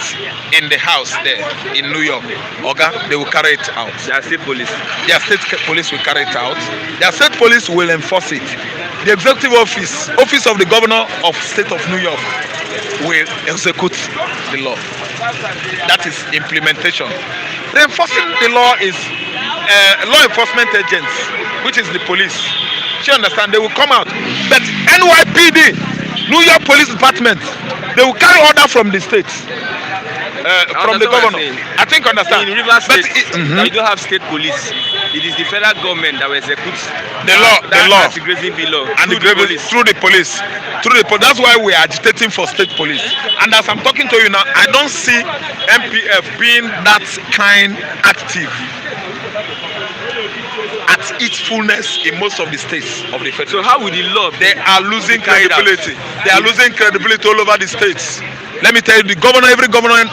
in the house there in New York. Okay, they will carry it out. Their state police. Their state police will carry it out. Their state police will enforce it. The executive office of the governor of state of New York, will execute the law. That is implementation. Reinforcing the law is law enforcement agents, which is the police. You understand? They will come out. But NYPD, New York Police Department, they will carry order from the states, from the governor. I think understand. In River State, you don't have state police. It is the federal government that will execute the law, anti-grazing bill law, and through the police. That's why we are agitating for state police. And as I'm talking to you now, I don't see MPF being that kind active at its fullness in most of the states of the federation. So how will the law? They are losing credibility. They are losing credibility all over the states. Let me tell you, every governor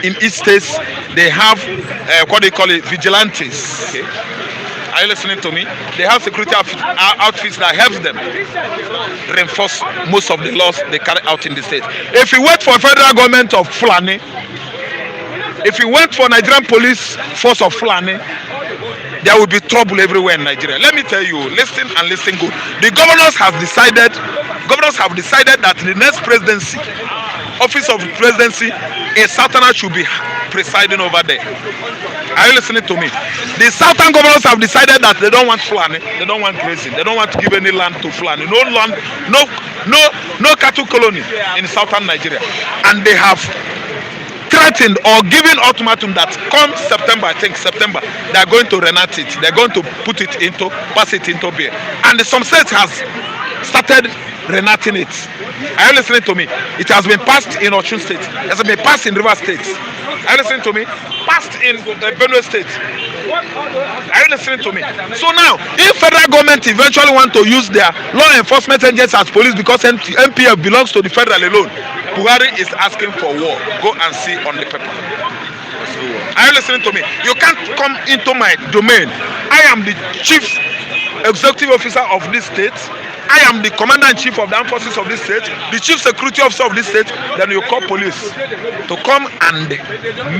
in each state, they have what they call it, vigilantes. Okay. Are you listening to me? They have security outfits that helps them reinforce most of the laws they carry out in the state. If you wait for federal government of Fulani, if you wait for Nigerian police force of Fulani, there will be trouble everywhere in Nigeria. Let me tell you, listen and listen good. The governors have decided that the next presidency, office of the presidency, a southerner should be presiding over there. Are you listening to me? The southern governors have decided that they don't want Fulani, they don't want grazing, they don't want to give any land to Fulani, no land, no cattle colony in southern Nigeria, and they have threatened or given ultimatum that come September, they are going to renate it, they are going to pass it into beer, and some states has started renating it. Are you listening to me? It has been passed in Osun State. It has been passed in River State. Are you listening to me? Passed in Benue State. Are you listening to me? So now, if federal government eventually want to use their law enforcement agents as police because MPF belongs to the federal alone, Buhari is asking for war. Go and see on the paper. Are you listening to me? You can't come into my domain. I am the chief executive officer of this state. I am the commander-in-chief of the armed forces of this state, the chief security officer of this state. Then you call police to come and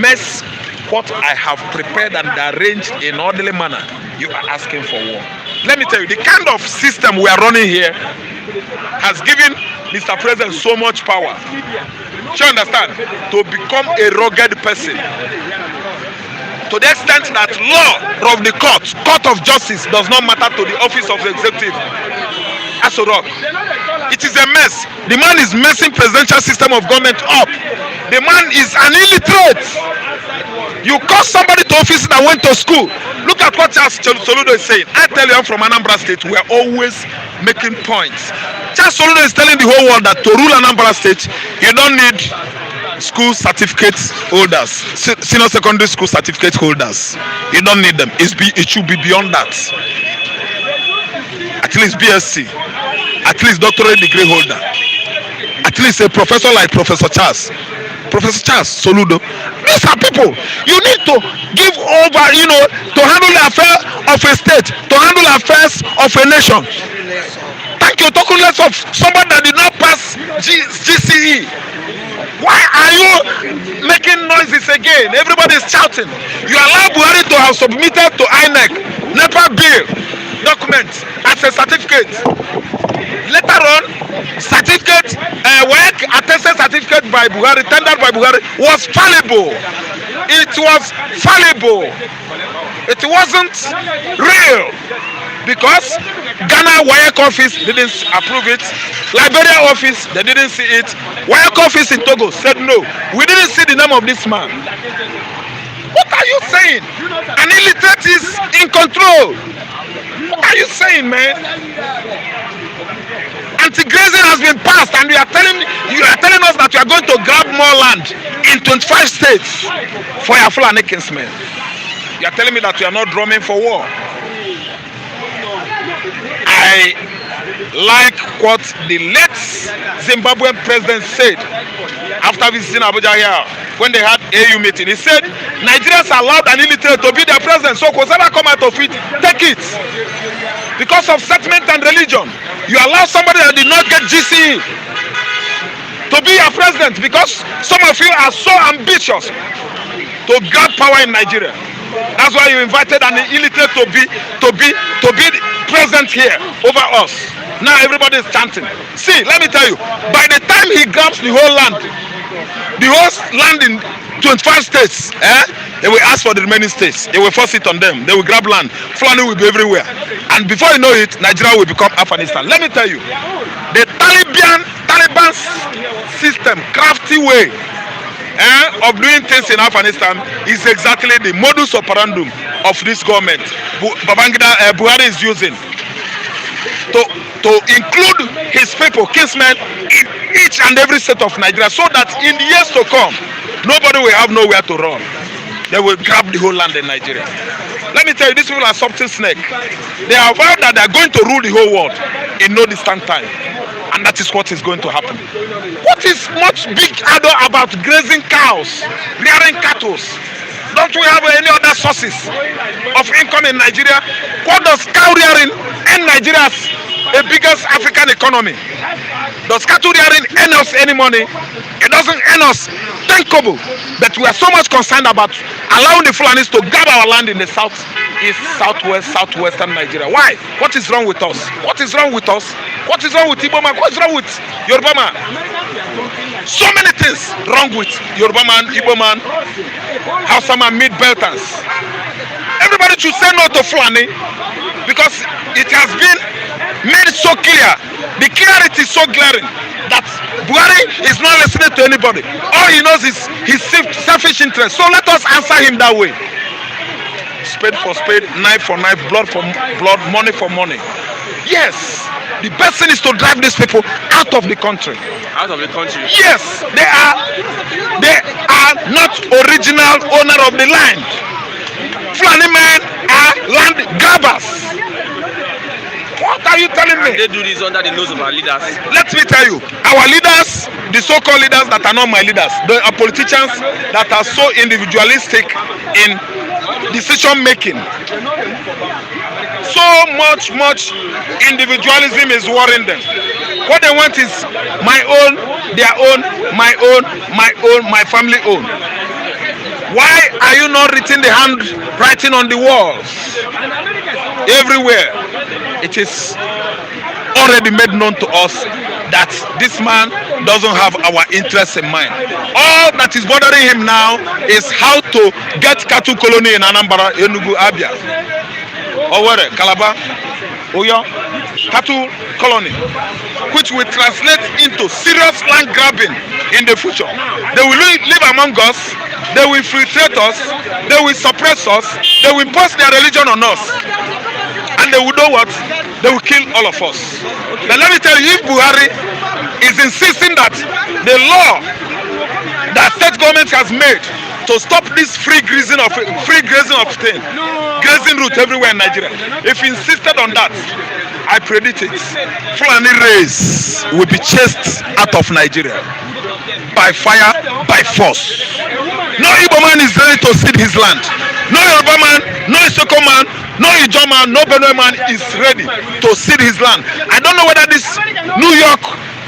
mess what I have prepared and arranged in orderly manner. You are asking for war. Let me tell you, the kind of system we are running here has given Mr. President so much power. Do you understand? To become a rugged person. To the extent that law of the court of justice, does not matter to the office of the executive. As a rock. It is a mess. The man is messing presidential system of government up. The man is an illiterate. You call somebody to office that went to school. Look at what Charles Soludo is saying. I tell you, I'm from Anambra State. We are always making points. Charles Soludo is telling the whole world that to rule Anambra State, you don't need school certificate holders, senior secondary school certificate holders. You don't need them. It should be beyond that. At least BSc, at least doctorate degree holder, at least a professor like Professor Charles Soludo. These are people you need to give over, to handle the affairs of a state, to handle the affairs of a nation. Thank you, talking less of somebody that did not pass GCE. Why are you making noises again? Everybody is shouting. You allow Buhari to have submitted to INEC NEPA bill document as a certificate. Later on, certificate, work attested certificate by Buhari, tendered by Buhari, was fallible. It was fallible. It wasn't real because Ghana WAEC office didn't approve it. Liberia office, they didn't see it. WAEC office in Togo said no. We didn't see the name of this man. What are you saying? An illiterate is in control. What are you saying, man? Anti-grazing has been passed, and you are telling us that you are going to grab more land in 25 states for your Fulani kinsmen. You are telling me that you are not drumming for war. I like what the late Zimbabwean president said after visiting Abuja here when they had AU meeting. He said Nigerians allowed an illiterate to be their president, so whatever come out of it, take it. Because of sentiment and religion, you allow somebody that did not get GCE to be your president because some of you are so ambitious to grab power in Nigeria. That's why you invited an illiterate to be present here over us. Now everybody is chanting. See, let me tell you, by the time he grabs the whole land in 25 states, they will ask for the remaining states. They will force it on them. They will grab land. Fulani will be everywhere. And before you know it, Nigeria will become Afghanistan. Let me tell you, the Taliban system, crafty way of doing things in Afghanistan is exactly the modus operandi of this government. Buhari is using to include his people, kinsmen, in each and every state of Nigeria, so that in the years to come, nobody will have nowhere to run. They will grab the whole land in Nigeria. Let me tell you, these people are something snake. They are vowed that they are going to rule the whole world in no distant time. And that is what is going to happen. What is much big ado about grazing cows, rearing cattle? Don't we have any other sources of income in Nigeria? What does cow rearing end Nigeria's a biggest African economy? Does cattle rearing earn us any money? It doesn't earn us thinkable. But we are so much concerned about allowing the Fulanis to grab our land in the southeast, southwestern Nigeria. Why? What is wrong with us? What is wrong with us? What is wrong with Igbo man? What is wrong with Yoruba man? So many things wrong with Yoruba man, Igbo man, Hausa man, mid-belters. Everybody should say no to Fulani because it has been made so clear. The clarity is so glaring that Buhari is not listening to anybody. All he knows is his selfish interest. So let us answer him that way. Spade for spade, knife for knife, blood for blood, money for money. Yes, the best thing is to drive these people out of the country. Out of the country? Yes, they are not original owner of the land. Fulani men are land grabbers. What are you telling me? And they do this under the nose of our leaders. Let me tell you, our leaders, the so-called leaders that are not my leaders, they are politicians that are so individualistic in decision making. So much individualism is worrying them. What they want is my own, their own, my own, my own, my family own. Why are you not writing the handwriting on the walls? Everywhere. It is already made known to us that this man doesn't have our interests in mind. All that is bothering him now is how to get cattle colony in Anambra, Enugu, Abia, Owerri, Calabar, Oyo, cattle colony, which will translate into serious land grabbing in the future. They will live among us, they will filtrate us, they will suppress us, they will impose their religion on us, and they will do what? They will kill all of us. Now let me tell you, if Buhari is insisting that the law that state government has made to stop this free grazing of things, grazing route everywhere in Nigeria, if he insisted on that, I predict it, Fulani race will be chased out of Nigeria by fire, by force. No Igbo man is ready to cede his land. No Yoruba man, no Isoko man, no Ijaw man, no Benue man is ready to cede his land. I don't know whether this New York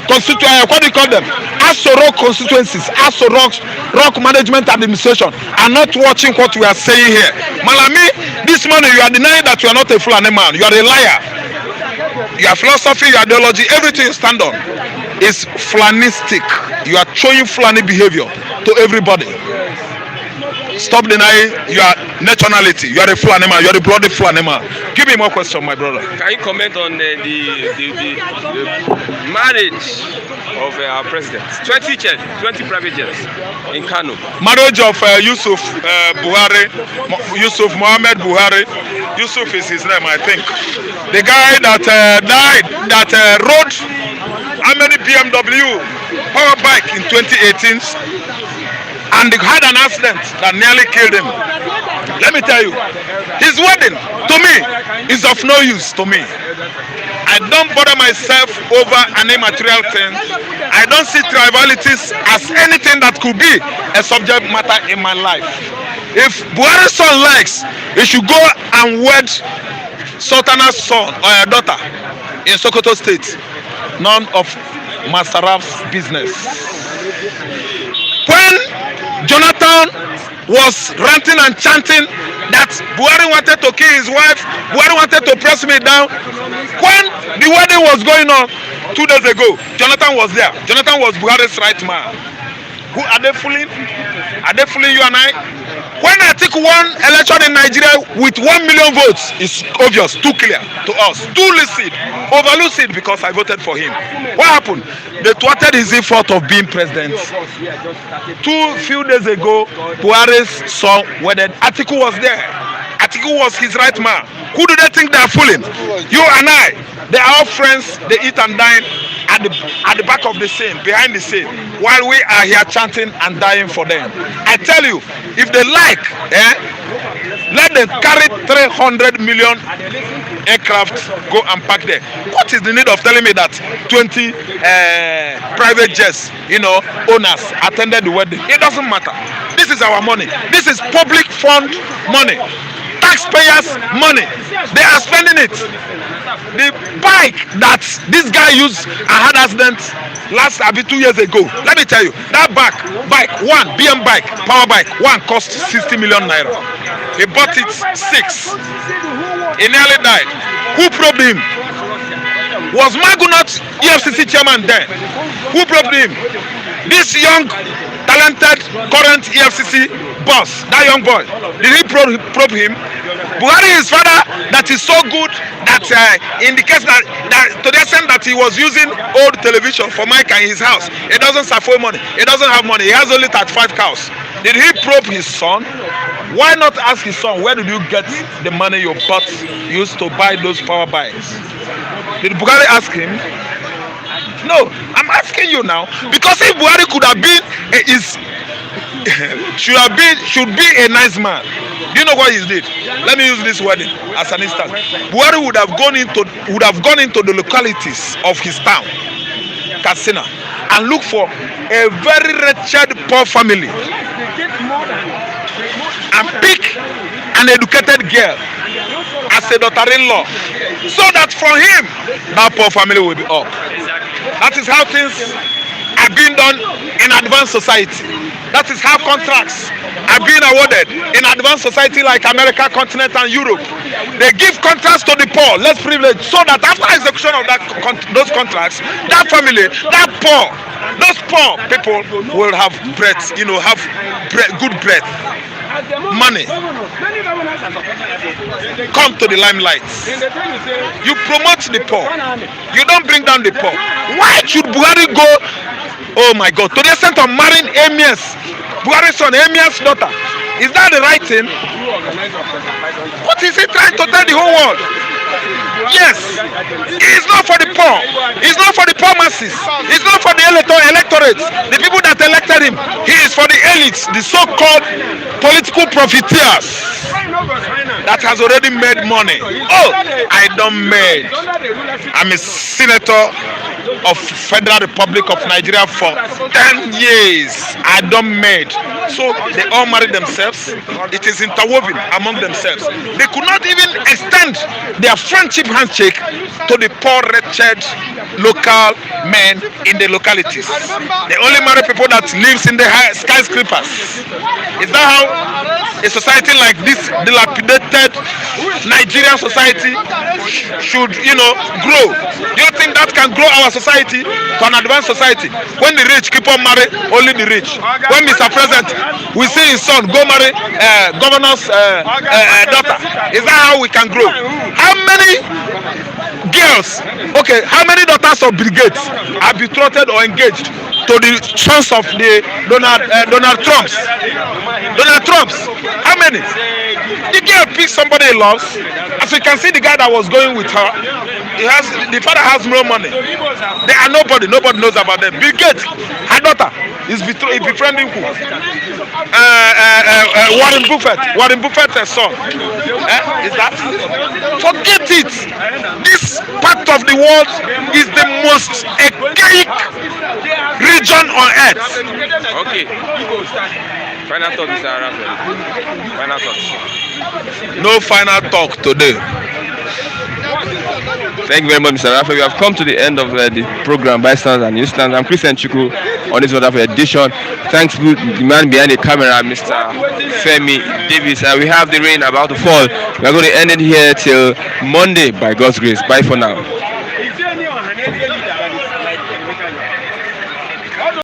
constituency, what do you call them? Aso Rock constituencies, Aso Rock Management Administration are not watching what we are saying here. Malami, this morning you are denying that you are not a Fulani man. You are a liar. Your philosophy, your ideology, everything you stand on is Fulanistic. You are showing Fulani behavior to everybody. Stop denying your nationality. You are a Fulani man. You are a bloody Fulani man. Give me more question, my brother. Can you comment on the marriage of our president? 20 private jets in Kano. Marriage of Yusuf Buhari, Yusuf Mohammed Buhari. Yusuf is his name, I think. The guy that died, that rode how many BMW power bike in 2018, and they had an accident that nearly killed him. Let me tell you, his wedding to me is of no use to me. I don't bother myself over any material thing. I don't see tribalities as anything that could be a subject matter in my life. If Buhari's son likes, he should go and wed Sultana's son or a daughter in Sokoto State. None of Masaraf's business. When Jonathan was ranting and chanting that Buhari wanted to kill his wife, Buhari wanted to press me down. When the wedding was going on 2 days ago, Jonathan was there. Jonathan was Buhari's right man. Who are they fooling? Are they fooling you and I? When I take one election in Nigeria with 1 million votes, it's obvious, too clear to us. Too lucid, over lucid because I voted for him. What happened? They thwarted his effort of being president. Few days ago, Buhari's son wedded. Atiku was there. Atiku was his right man. Who do they think they are fooling? You and I. They are all friends. They eat and dine at the back of the scene, behind the scene, while we are here chanting and dying for them. I tell you, if they like, let them carry 300 million aircraft, go and park there. What is the need of telling me that 20 private jets, owners attended the wedding? It doesn't matter. This is our money. This is public fund money. Taxpayers' money. They are spending it. The bike that this guy used and had accident last 2 years ago. Let me tell you, that bike, one BM bike, power bike, one cost 60 million naira. He bought it 6. He nearly died. Who probed him? Was Magunot EFCC chairman then? Who probed him? This young, talented, current EFCC boss, that young boy, did he probe him? Buhari, his father, that is so good that indicates that to the extent that he was using old television for Micah in his house. He doesn't support money. He doesn't have money. He has only 35 cows. Did he probe his son? Why not ask his son, where did you get the money you used to buy those power bikes? Did Buhari ask him? No, I'm asking you now, because if Buhari could have been should be a nice man. Do you know what he did? Let me use this wedding as an instance. Buhari would have gone into the localities of his town, Katsina, and look for a very wretched poor family and pick an educated girl as a daughter-in-law, so that for him, that poor family will be up. That is how things are being done in advanced society. That is how contracts are being awarded in advanced society like America, continent, and Europe. They give contracts to the poor, less privileged, so that after execution of those contracts, that family, those poor people will have breath, have good breath. Money come to the limelight. You promote the poor, you don't bring down the poor. Why should Buhari go, oh my God, to the extent of marrying Emir's Buhari's son, Emir's daughter? Is that the right thing? What is he trying to tell the whole world? Yes, it's not for the poor. It's not for the poor masses. It's not for the electorate, the people that elected him. He is for the elites, the so-called political profiteers that has already made money. Oh, I don't made. I'm a senator of Federal Republic of Nigeria for 10 years. I don't made. So they all marry themselves. It is interwoven among themselves. They could not even extend their friendship handshake to the poor, wretched local men in the localities. They only marry people that lives in the high skyscrapers. Is that how a society like this dilapidated Nigerian society should, grow? Do you think that can grow our society to an advanced society? When the rich keep on marry only the rich. When Mr. President, we see his son go marry governor's daughter. Is that how we can grow? How many girls, how many daughters of brigades are betrothed or engaged to the sons of the Donald Trumps? How many? The girl picks somebody he loves. As you can see, the guy that was going with her, the father has no money. They are nobody knows about them. Bill Gates, her daughter, is befriending who? Warren Buffett's son. Is that? Forget it. This part of the world is the most archaic region on earth. Okay. Final thought, Mr. Raphael. Final thoughts. No final talk today. Thank you very much, Mr. Raphael. We have come to the end of the program, Bystanders and Newsstands. I'm Christian Chuku on this wonderful edition. Thanks to the man behind the camera, Mr. Femi Davis. And we have the rain about to fall. We are going to end it here till Monday by God's grace. Bye for now.